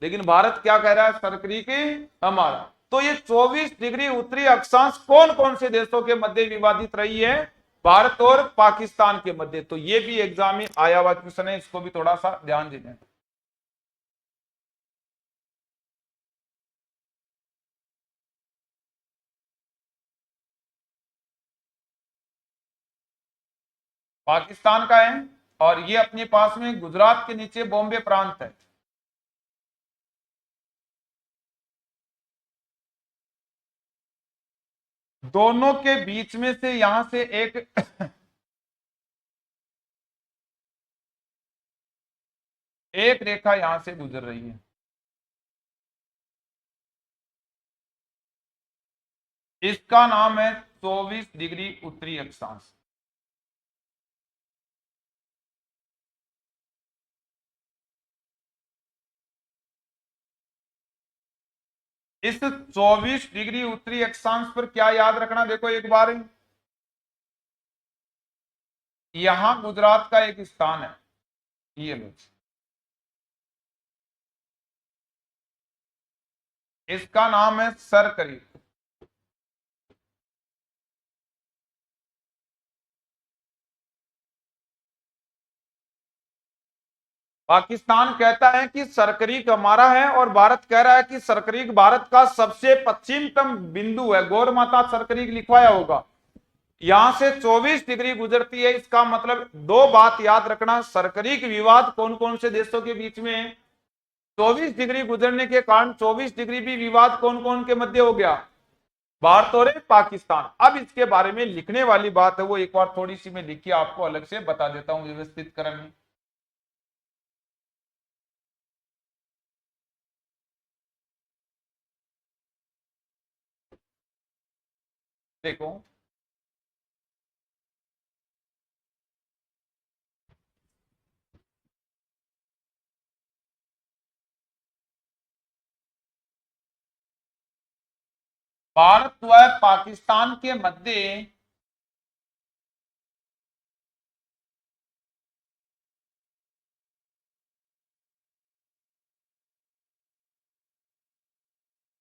लेकिन भारत क्या कह रहा है? सरकरीक हमारा। तो ये 24 डिग्री उत्तरी अक्षांश कौन कौन से देशों के मध्य विवादित रही है? भारत और पाकिस्तान के मध्य। तो ये भी एग्जाम में आया हुआ क्वेश्चन है, इसको भी थोड़ा सा ध्यान देना। पाकिस्तान का है, और ये अपने पास में गुजरात के नीचे बॉम्बे प्रांत है। दोनों के बीच में से यहां से एक एक रेखा यहां से गुजर रही है। इसका नाम है 24 डिग्री उत्तरी अक्षांश। इस 24 डिग्री उत्तरी अक्षांश पर क्या याद रखना, देखो एक बार, यहां गुजरात का एक स्थान है, ये लो, इसका नाम है सरकरी। पाकिस्तान कहता है कि सरकरीक हमारा है, और भारत कह रहा है कि सरकरीक भारत का सबसे पश्चिमतम बिंदु है। गौर माता सरकरीक लिखवाया होगा, यहां से 24 डिग्री गुजरती है। इसका मतलब दो बात याद रखना, सरकरीक विवाद कौन कौन से देशों के बीच में है? 24 डिग्री गुजरने के कारण 24 डिग्री भी विवाद कौन कौन के मध्य हो गया? भारत और पाकिस्तान। अब इसके बारे में लिखने वाली बात है वो एक बार थोड़ी सी मैं लिखी आपको अलग से बता देता हूं व्यवस्थित क्रम में। देखो, भारत व पाकिस्तान के मध्य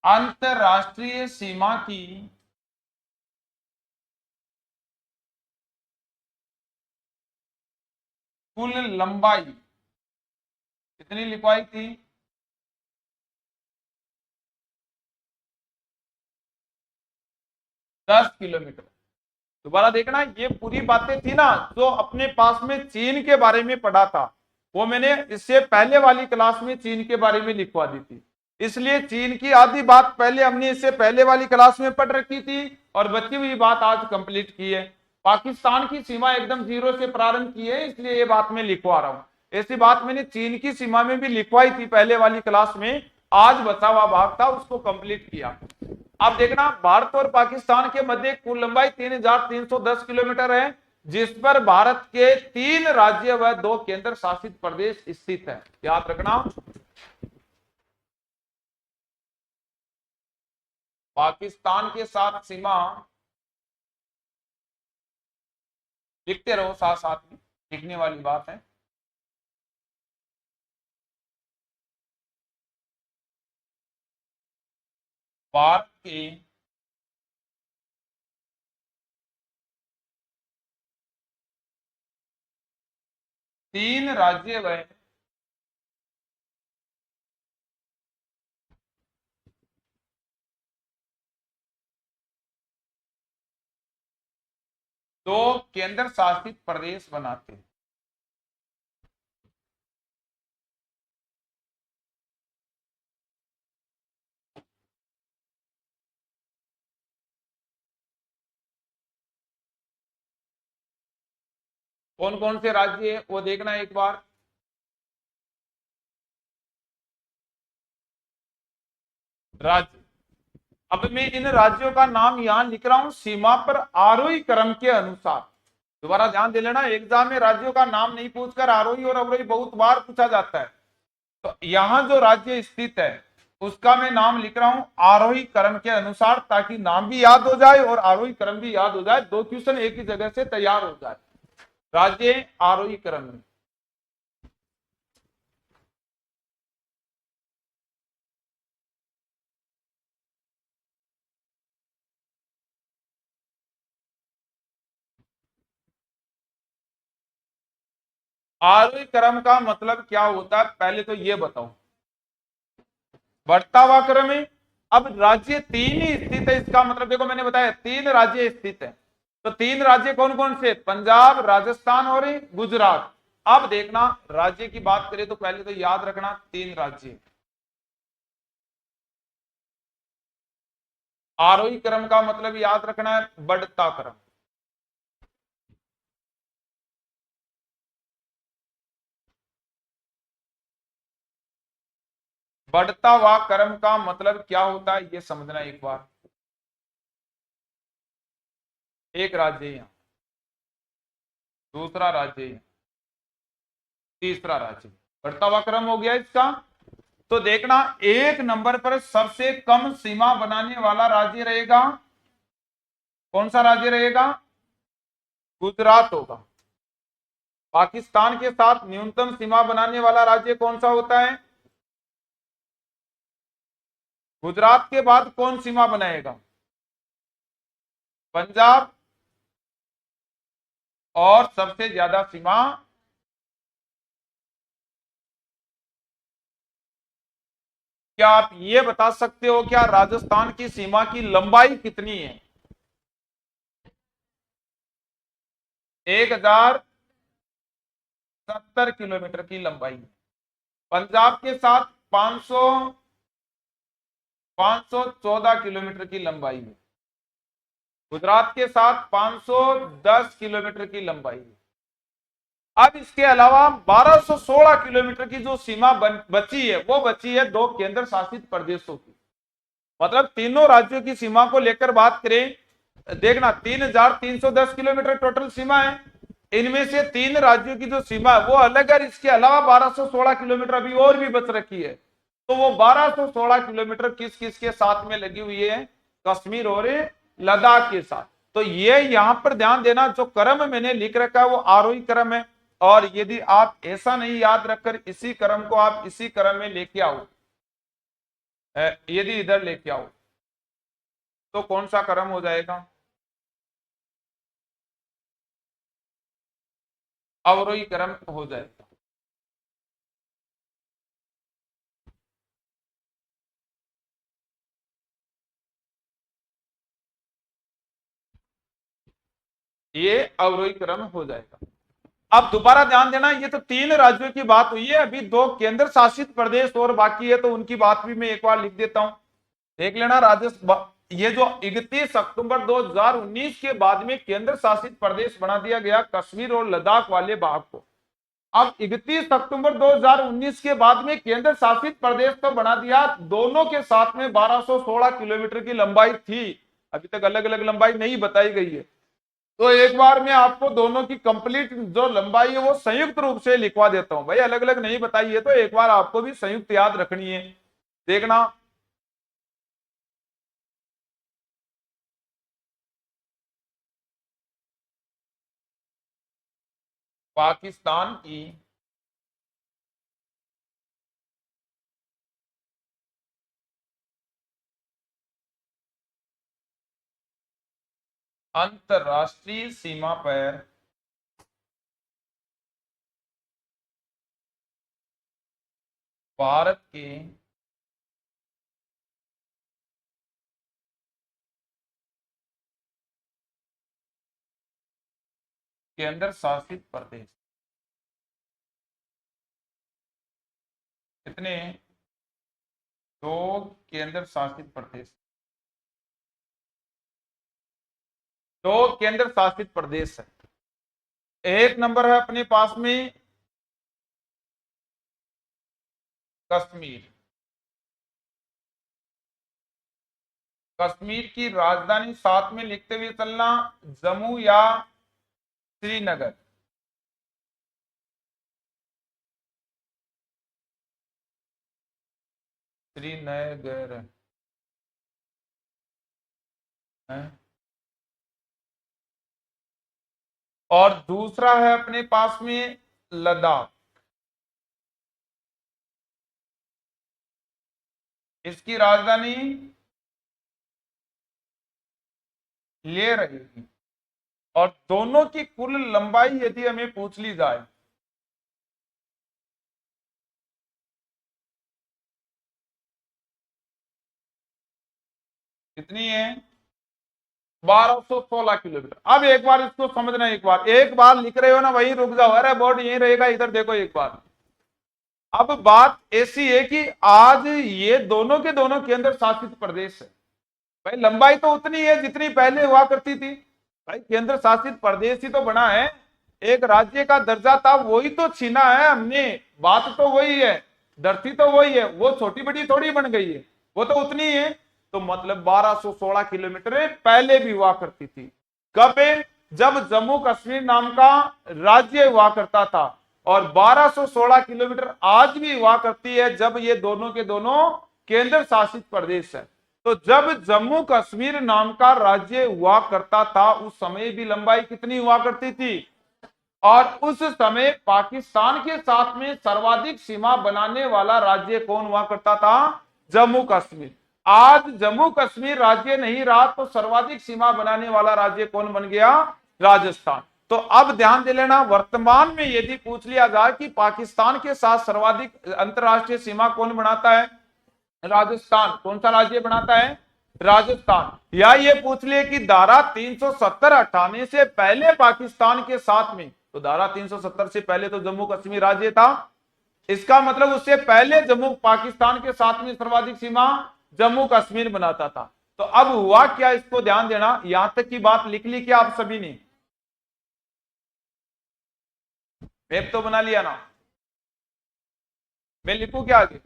अंतरराष्ट्रीय सीमा की कुल लंबाई कितनी लिखवाई थी? 10 किलोमीटर। दोबारा देखना, ये पूरी बातें थी ना जो अपने पास में चीन के बारे में पढ़ा था, वो मैंने इससे पहले वाली क्लास में चीन के बारे में लिखवा दी थी। इसलिए चीन की आधी बात पहले हमने इससे पहले वाली क्लास में पढ़ रखी थी और बची हुई बात आज कंप्लीट की है। पाकिस्तान की सीमा एकदम जीरो से प्रारंभ की है, इसलिए ये बात मैं लिखवा रहा हूं। ऐसी बात मैंने चीन की सीमा में भी लिखवाई थी पहले वाली क्लास में, आज बचा हुआ भाग था उसको कंप्लीट किया। अब देखना, भारत और पाकिस्तान के मध्य कुल लंबाई 3,310 किलोमीटर है, जिस पर भारत के 3 राज्य व 2 केंद्र शासित प्रदेश स्थित है। याद रखना, पाकिस्तान के साथ सीमा लिखते रहो, साथ साथ में लिखने वाली बात है। भारत के 3 राज्य व 2 केंद्र शासित प्रदेश बनाते हैं। कौन कौन से राज्य है वो देखना एक बार। राज्य, अब मैं इन राज्यों का नाम यहां लिख रहा हूं सीमा पर आरोही क्रम के अनुसार। दोबारा ध्यान दे लेना, एग्जाम में राज्यों का नाम नहीं पूछकर आरोही और अवरोही बहुत बार पूछा जाता है। तो यहां जो राज्य स्थित है उसका मैं नाम लिख रहा हूं आरोही क्रम के अनुसार, ताकि नाम भी याद हो जाए और आरोही क्रम भी याद हो जाए, 2 क्वेश्चन एक ही जगह से तैयार हो जाए। राज्य आरोही क्रम में। आरोही क्रम का मतलब क्या होता है पहले तो ये बताओ। बढ़ता हुआ क्रम है। अब राज्य 3 ही स्थित है, इसका मतलब देखो मैंने बताया 3 राज्य स्थित है। तो 3 राज्य कौन कौन से? पंजाब, राजस्थान और गुजरात। अब देखना, राज्य की बात करें तो पहले तो याद रखना 3 राज्य। आरोही क्रम का मतलब याद रखना है बढ़ता क्रम। बढ़ता हुआ क्रम का मतलब क्या होता है ये समझना एक बार। एक राज्य यहां, दूसरा राज्य यहां, तीसरा राज्य, बढ़ता हुआ क्रम हो गया इसका। तो देखना, 1 नंबर पर सबसे कम सीमा बनाने वाला राज्य रहेगा, कौन सा राज्य रहेगा? गुजरात होगा। पाकिस्तान के साथ न्यूनतम सीमा बनाने वाला राज्य कौन सा होता है? गुजरात के बाद कौन सीमा बनाएगा? पंजाब। और सबसे ज्यादा सीमा क्या आप ये बता सकते हो क्या राजस्थान की सीमा की लंबाई कितनी है? 1070 किलोमीटर की लंबाई। पंजाब के साथ 514 किलोमीटर की लंबाई है। गुजरात के साथ 510 किलोमीटर की लंबाई है। अब इसके अलावा 1216 किलोमीटर की जो सीमा बची है वो बची है 2 केंद्र शासित प्रदेशों की। मतलब तीनों राज्यों की सीमा को लेकर बात करें, देखना 3,310 किलोमीटर टोटल सीमा है। इनमें से 3 राज्यों की जो सीमा है वो अलग है, इसके अलावा 1216 किलोमीटर अभी और भी बच रखी है। तो वो 1216 किलोमीटर किस किस के साथ में लगी हुई है? कश्मीर और लद्दाख के साथ। तो ये यहां पर ध्यान देना, जो क्रम मैंने लिख रखा है वो आरोही क्रम है, और यदि आप ऐसा नहीं याद रखकर इसी क्रम को आप इसी क्रम में लेके आओ, यदि इधर लेके आओ तो कौन सा क्रम हो जाएगा? अवरोही क्रम हो जाएगा। ये अवरोही क्रम हो जाएगा। अब दोबारा ध्यान देना, ये तो 3 राज्यों की बात हुई है, अभी 2 केंद्र शासित प्रदेश और बाकी है, तो उनकी बात भी मैं एक बार लिख देता हूं, देख लेना। राजस्थान, ये जो 31 अक्टूबर 2019 के बाद में केंद्र शासित प्रदेश बना दिया गया कश्मीर और लद्दाख वाले भाग को। अब 31 अक्टूबर 2019 के बाद में केंद्र शासित प्रदेश तो बना दिया, दोनों के साथ में 1216 किलोमीटर की लंबाई थी, अभी तक अलग अलग लंबाई नहीं बताई गई है। तो एक बार मैं आपको दोनों की कंप्लीट जो लंबाई है वो संयुक्त रूप से लिखवा देता हूं, भाई अलग अलग नहीं बताई है, तो एक बार आपको भी संयुक्त याद रखनी है, देखना। पाकिस्तान की अंतरराष्ट्रीय सीमा पर भारत के केंद्र शासित प्रदेश कितने? 2 केंद्र शासित प्रदेश, 2 केंद्र शासित प्रदेश है। एक नंबर है अपने पास में कश्मीर। कश्मीर की राजधानी साथ में लिखते हुए चलना, जम्मू या श्रीनगर। श्रीनगर है। और दूसरा है अपने पास में लद्दाख। इसकी राजधानी ले रहेगी। और दोनों की कुल लंबाई यदि हमें पूछ ली जाए, कितनी है? 1216 किलोमीटर। अब एक बार इसको समझना, एक बार लिख रहे हो ना वहीं रुक जाओ, अरे बोर्ड यहीं रहेगा, इधर देखो एक बार। अब बात ऐसी है कि आज ये दोनों के दोनों केंद्र शासित प्रदेश है, भाई लंबाई तो उतनी है जितनी पहले हुआ करती थी, भाई केंद्र शासित प्रदेश ही तो बना है, एक राज्य का दर्जा था वही तो छीना है हमने, बात तो वही है, धरती तो वही है, वो छोटी बड़ी थोड़ी बन गई है, वो तो उतनी है। तो मतलब 1216 किलोमीटर पहले भी हुआ करती थी। कब? जब जम्मू कश्मीर नाम का राज्य हुआ करता था। और 1216 किलोमीटर आज भी हुआ करती है जब ये दोनों के दोनों केंद्र शासित प्रदेश है। तो जब जम्मू कश्मीर नाम का राज्य हुआ करता था उस समय भी लंबाई कितनी हुआ करती थी? और उस समय पाकिस्तान के साथ में सर्वाधिक सीमा बनाने वाला राज्य कौन हुआ करता था? जम्मू कश्मीर। आज जम्मू कश्मीर राज्य नहीं रहा तो सर्वाधिक सीमा बनाने वाला राज्य कौन बन गया? राजस्थान। तो अब ध्यान दे लेना, वर्तमान में यदि पूछ लिया जाए कि पाकिस्तान के साथ सर्वाधिक अंतरराष्ट्रीय सीमा कौन बनाता है? राजस्थान। कौन सा राज्य बनाता है? राजस्थान। या ये पूछ लिए कि धारा 370 हटाने से पहले पाकिस्तान के साथ में, तो धारा 370 से पहले तो जम्मू कश्मीर राज्य था, इसका मतलब उससे पहले जम्मू पाकिस्तान के साथ में सर्वाधिक सीमा जम्मू कश्मीर बनाता था। तो अब हुआ क्या, इसको ध्यान देना, यहां तक की बात लिख ली क्या आप सभी ने? मैप तो बना लिया ना? मैं लिखूं क्या आगे?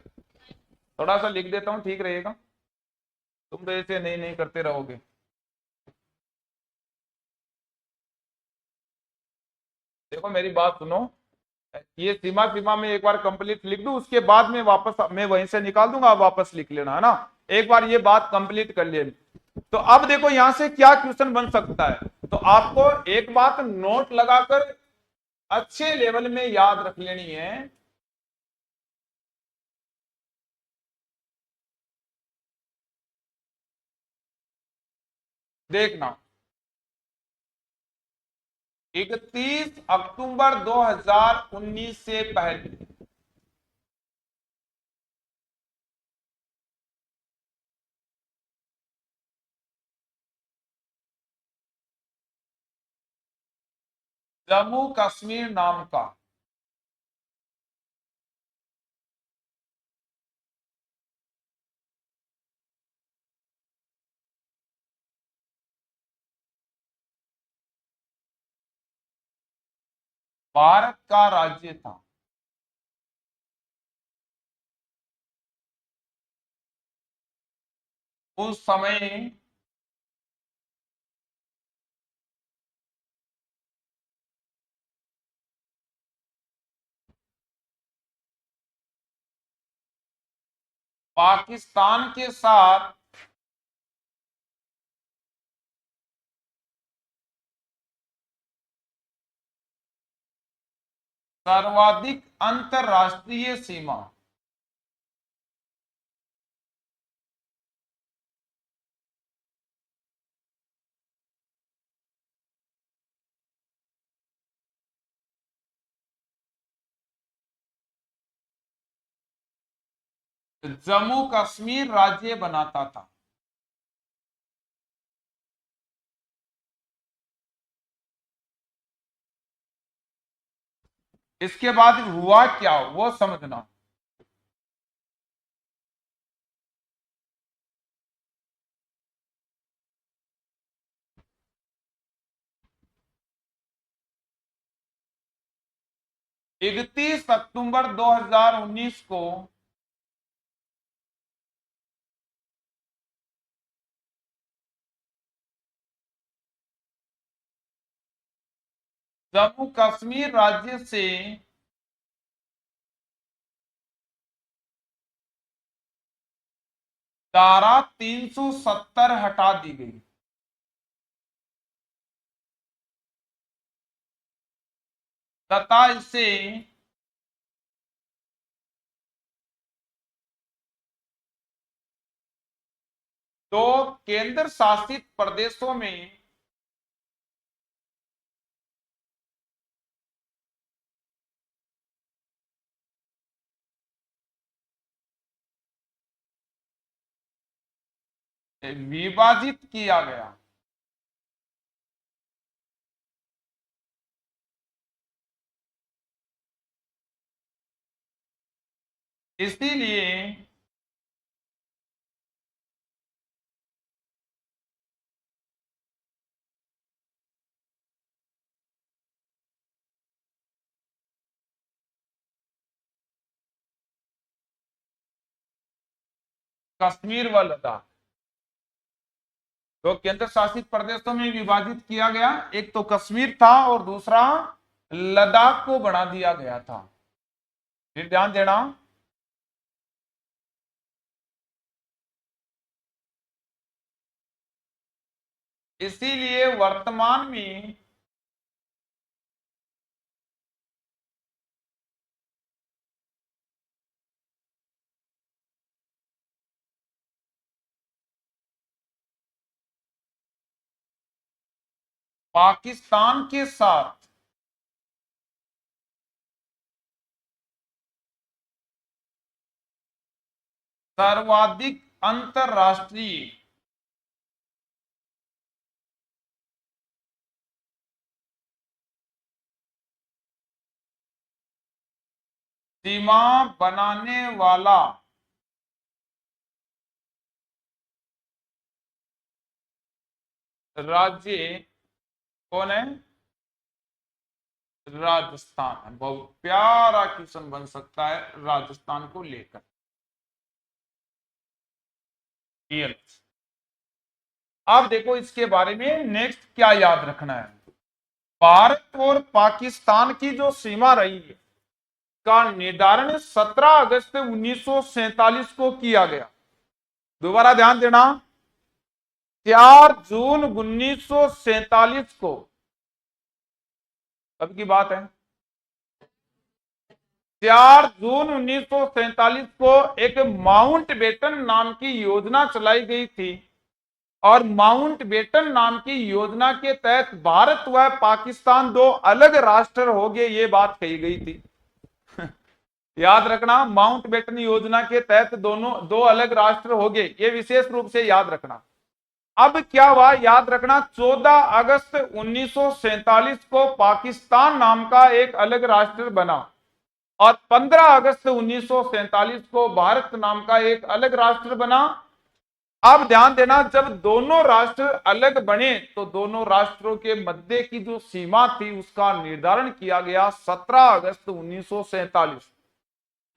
थोड़ा सा लिख देता हूं, ठीक रहेगा, तुम तो ऐसे नहीं नहीं करते रहोगे। देखो मेरी बात सुनो, ये सीमा सीमा में एक बार कंप्लीट लिख दूं, उसके बाद में वापस मैं वहीं से निकाल दूंगा, आप वापस लिख लेना, है ना। एक बार ये बात कंप्लीट कर लिए। तो अब देखो यहां से क्या क्वेश्चन बन सकता है, तो आपको एक बात नोट लगाकर अच्छे लेवल में याद रख लेनी है। देखना, 31 अक्टूबर 2019 से पहले जम्मू कश्मीर नाम का भारत का राज्य था। उस समय पाकिस्तान के साथ सर्वाधिक अंतरराष्ट्रीय सीमा जम्मू कश्मीर राज्य बनाता था। इसके बाद हुआ क्या वो समझना। इकतीस अक्टूबर 2019 को जम्मू कश्मीर राज्य से धारा 370 हटा दी गई। तथा इसे दो केंद्र शासित प्रदेशों में विभाजित किया गया। इसीलिए कश्मीर व लद्दाख तो केंद्र शासित प्रदेशों में विभाजित किया गया। एक तो कश्मीर था और दूसरा लद्दाख को बढ़ा दिया गया था। फिर ध्यान देना, इसीलिए वर्तमान में पाकिस्तान के साथ सर्वाधिक अंतरराष्ट्रीय सीमा बनाने वाला राज्य कौन है? राजस्थान है। बहुत प्यारा क्वेश्चन बन सकता है राजस्थान को लेकर। अब देखो इसके बारे में नेक्स्ट क्या याद रखना है। भारत और पाकिस्तान की जो सीमा रही है का निर्धारण 17 अगस्त 1947 को किया गया। दोबारा ध्यान देना, 4 जून 1947 को, अब की बात है, 4 जून 1947 को एक माउंटबेटन नाम की योजना चलाई गई थी और माउंटबेटन नाम की योजना के तहत भारत व पाकिस्तान दो अलग राष्ट्र हो गए, ये बात कही गई थी। याद रखना, माउंटबेटन योजना के तहत दोनों दो अलग राष्ट्र हो गए, ये विशेष रूप से याद रखना। अब क्या हुआ, याद रखना, 14 अगस्त 1947 को पाकिस्तान नाम का एक अलग राष्ट्र बना और 15 अगस्त 1947 को भारत नाम का एक अलग राष्ट्र बना। अब ध्यान देना, जब दोनों राष्ट्र अलग बने तो दोनों राष्ट्रों के मध्य की जो सीमा थी उसका निर्धारण किया गया 17 अगस्त 1947।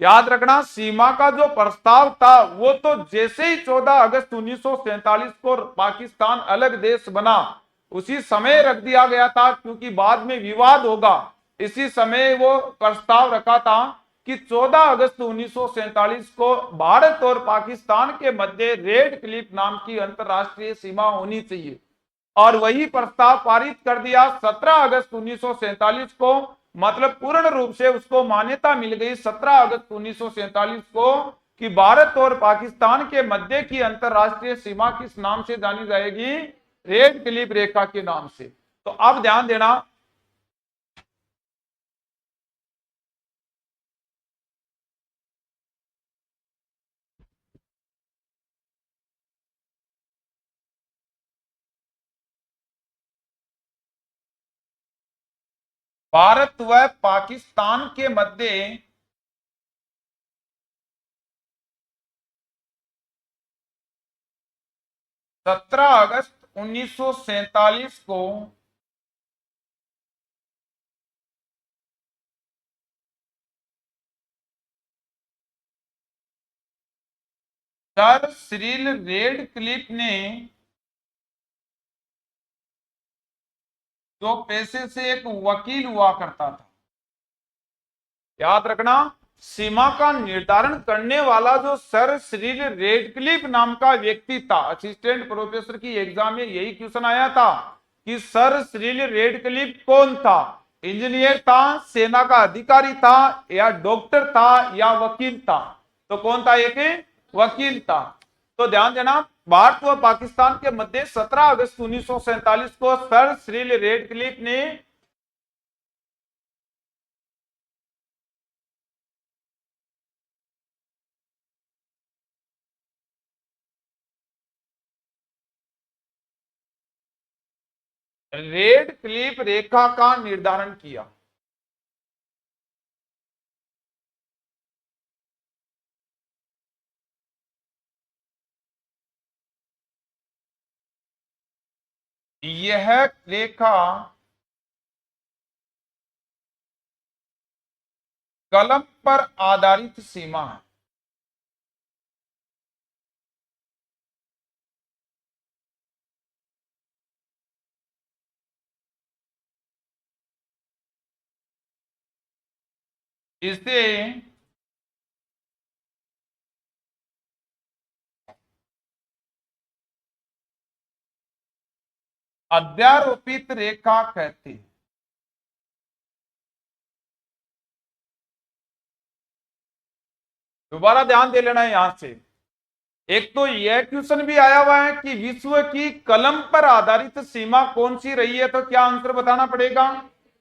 याद रखना, सीमा का जो प्रस्ताव था वो तो जैसे ही 14 अगस्त 1947 को पाकिस्तान अलग देश बना उसी समय रख दिया गया था, क्योंकि बाद में विवाद होगा। इसी समय वो प्रस्ताव रखा था कि 14 अगस्त 1947 को भारत और पाकिस्तान के मध्य रेड क्लिफ नाम की अंतरराष्ट्रीय सीमा होनी चाहिए और वही प्रस्ताव पारित कर दिया 17 अगस्त 1947 को। मतलब पूर्ण रूप से उसको मान्यता मिल गई 17 अगस्त 1947 को कि भारत और पाकिस्तान के मध्य की अंतरराष्ट्रीय सीमा किस नाम से जानी जाएगी, रेड क्लिफ रेखा के नाम से। तो अब ध्यान देना, भारत व पाकिस्तान के मध्य 17 अगस्त 1947 को सर सिरिल रेडक्लिफ ने जो पैसे से एक वकील हुआ करता था, याद रखना, सीमा का निर्धारण करने वाला जो सर सिरिल रेडक्लिफ नाम का व्यक्ति था, असिस्टेंट प्रोफेसर की एग्जाम में यही क्वेश्चन आया था कि सर सिरिल रेडक्लिफ कौन था, इंजीनियर था, सेना का अधिकारी था या डॉक्टर था या वकील था। तो कौन था, एक वकील था। तो ध्यान देना, भारत व पाकिस्तान के मध्य 17 अगस्त 1947 को सर सिरिल रेडक्लिफ ने रेड क्लिफ रेखा का निर्धारण किया। यह रेखा कलम पर आधारित सीमा है। इसे अध्यारोपित रेखा कहती है। दोबारा ध्यान दे लेना है यहां से, एक तो यह क्वेश्चन भी आया हुआ है कि विश्व की कलम पर आधारित सीमा कौन सी रही है, तो क्या आंसर बताना पड़ेगा,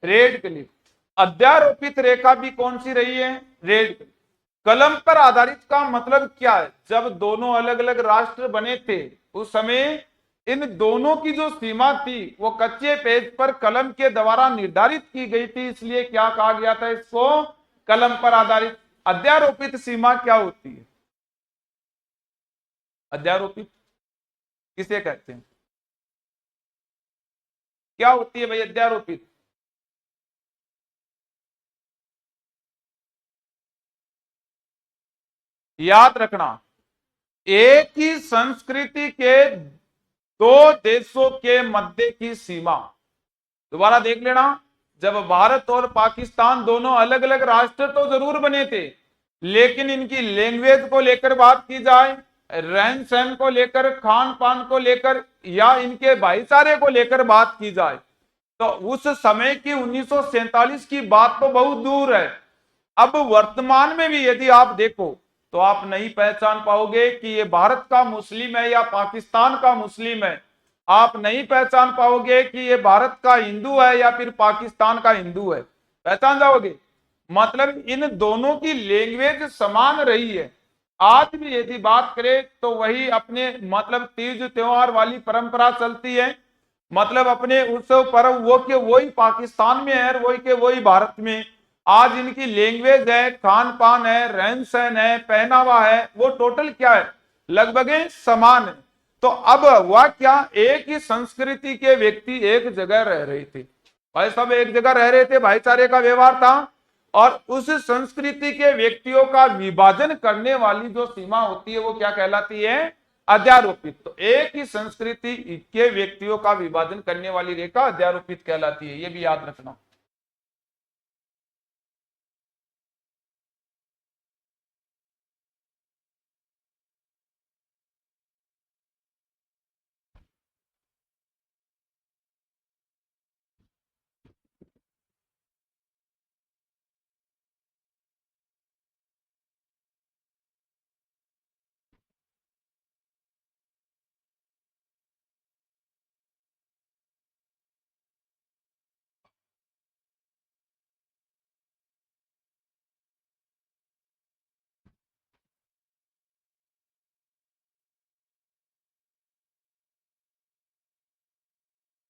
रेड क्लिफ। अध्यारोपित रेखा भी कौन सी रही है, रेड क्लिफ। कलम पर आधारित का मतलब क्या है, जब दोनों अलग अलग राष्ट्र बने थे उस समय इन दोनों की जो सीमा थी वो कच्चे पेज पर कलम के द्वारा निर्धारित की गई थी, इसलिए क्या कहा गया था इसको, कलम पर आधारित। अध्यारोपित सीमा क्या होती है, अध्यारोपित किसे कहते हैं, क्या होती है भाई अध्यारोपित? याद रखना, एक ही संस्कृति के दो देशों के मध्य की सीमा। दोबारा देख लेना, जब भारत और पाकिस्तान दोनों अलग अलग राष्ट्र तो जरूर बने थे, लेकिन इनकी लैंग्वेज को लेकर बात की जाए, रहन सहन को लेकर, खान पान को लेकर या इनके भाईचारे को लेकर बात की जाए तो उस समय की 1947 की बात तो बहुत दूर है। अब वर्तमान में भी यदि आप देखो तो आप नहीं पहचान पाओगे कि ये भारत का मुस्लिम है या पाकिस्तान का मुस्लिम है। आप नहीं पहचान पाओगे कि ये भारत का हिंदू है या फिर पाकिस्तान का हिंदू है। पहचान जाओगे। मतलब इन दोनों की लैंग्वेज समान रही है। आज भी यदि बात करें तो वही अपने मतलब तीज त्योहार वाली परंपरा चलती है। मतलब अपने उत्सव पर्व वो के वही पाकिस्तान में है और वही के वही भारत में। आज इनकी लैंग्वेज है, खान पान है, रहन सहन है, पहनावा है, वो टोटल क्या है, लगभग समान है। तो अब हुआ क्या, एक ही संस्कृति के व्यक्ति एक जगह रह रहे थे। भाई सब एक जगह रह रहे थे, भाईचारे का व्यवहार था। और उस संस्कृति के व्यक्तियों का विभाजन करने वाली जो सीमा होती है वो क्या कहलाती है, अध्यारोपित। तो एक ही संस्कृति के व्यक्तियों का विभाजन करने वाली रेखा अध्यारोपित कहलाती है, ये भी याद रखना।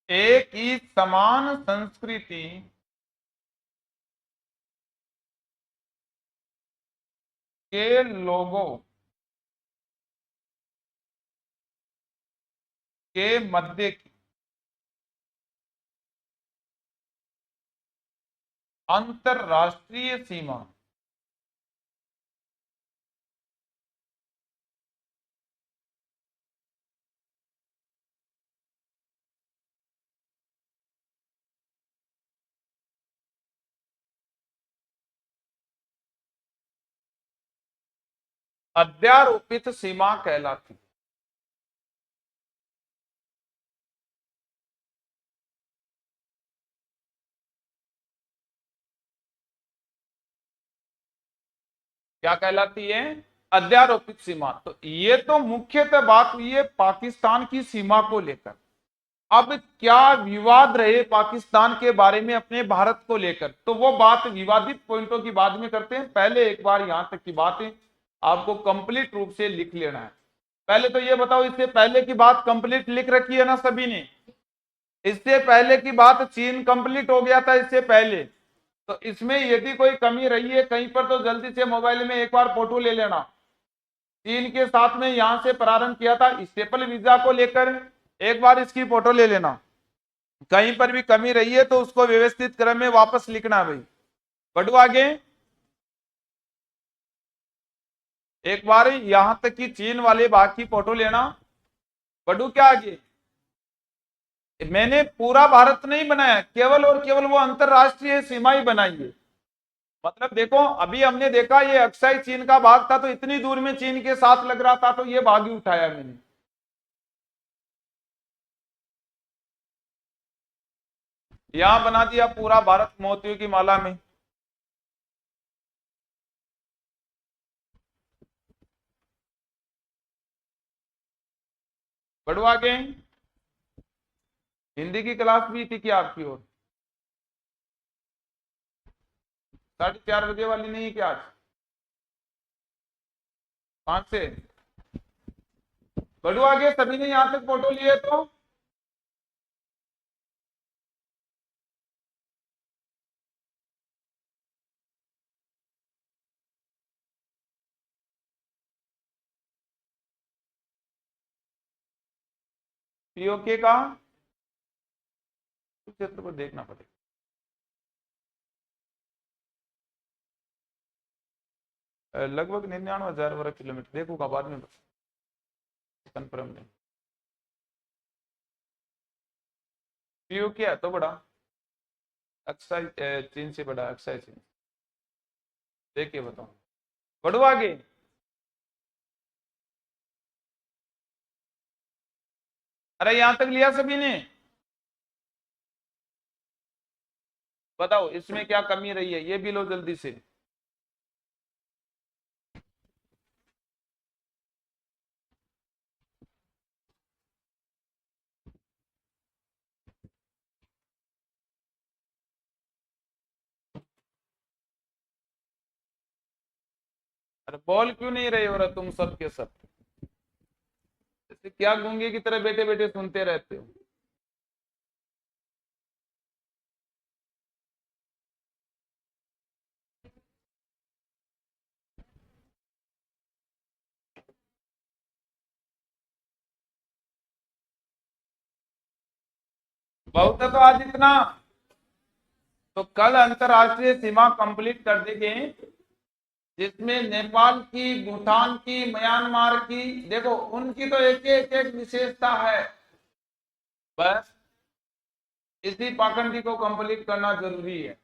एक ही समान संस्कृति के लोगों के मध्य की अंतरराष्ट्रीय सीमा अध्यारोपित सीमा कहलाती है। क्या कहलाती है, अध्यारोपित सीमा। तो ये तो मुख्यतः बात हुई है पाकिस्तान की सीमा को लेकर। अब क्या विवाद रहे पाकिस्तान के बारे में अपने भारत को लेकर, तो वो बात विवादित पॉइंटों की बाद में करते हैं। पहले एक बार यहां तक की बातें आपको कंप्लीट रूप से लिख लेना है। पहले तो ये बताओ, इससे पहले की बात कंप्लीट लिख रखी है ना सभी ने। इससे पहले की बात चीन कंप्लीट हो गया था इससे पहले। तो इसमें यदि कोई कमी रही है कहीं पर तो जल्दी से मोबाइल में एक बार फोटो ले लेना। चीन के साथ में यहां से प्रारंभ किया था स्टेपल वीजा को लेकर, एक बार इसकी फोटो ले लेना। कहीं पर भी कमी रही है तो उसको व्यवस्थित क्रम में वापस लिखना भाई। बढ़ो आगे। एक बार यहां तक कि चीन वाले भाग की फोटो लेना। बढ़ू क्या आगे। मैंने पूरा भारत नहीं बनाया, केवल और केवल वो अंतरराष्ट्रीय सीमा ही बनाई है। मतलब देखो अभी हमने देखा ये अक्साई चीन का भाग था तो इतनी दूर में चीन के साथ लग रहा था तो ये भाग ही उठाया मैंने। यहां बना दिया पूरा भारत मोतियों की माला में। बढ़ो आगे। हिंदी की क्लास भी थी क्या आपकी ओर? 4:30 बजे वाली नहीं है क्या आज? 5 से। बढ़ो आगे, सभी ने यहां तक फोटो लिए तो। पीओके का क्षेत्र को देखना पड़ेगा। लगभग 99,000 वर्ग किलोमीटर, देखूंगा बाद में कंफर्म नहीं। पीओके है तो बड़ा, अक्साई चीन से बड़ा, अक्साई चीन। देखिए बताओ। बढ़ो आगे। अरे यहां तक लिया सभी ने? बताओ इसमें क्या कमी रही है, ये भी लो जल्दी से। अरे बोल क्यों नहीं रहे हो रहा तुम सब के सब? जैसे क्या गूंगे की तरह बैठे बैठे सुनते रहते हो? बहुत है तो आज इतना। तो कल अंतरराष्ट्रीय सीमा कंप्लीट कर देंगे, जिसमें नेपाल की, भूटान की, म्यांमार की, देखो उनकी तो एक विशेषता है। बस इसी पाखंडी को कंप्लीट करना जरूरी है।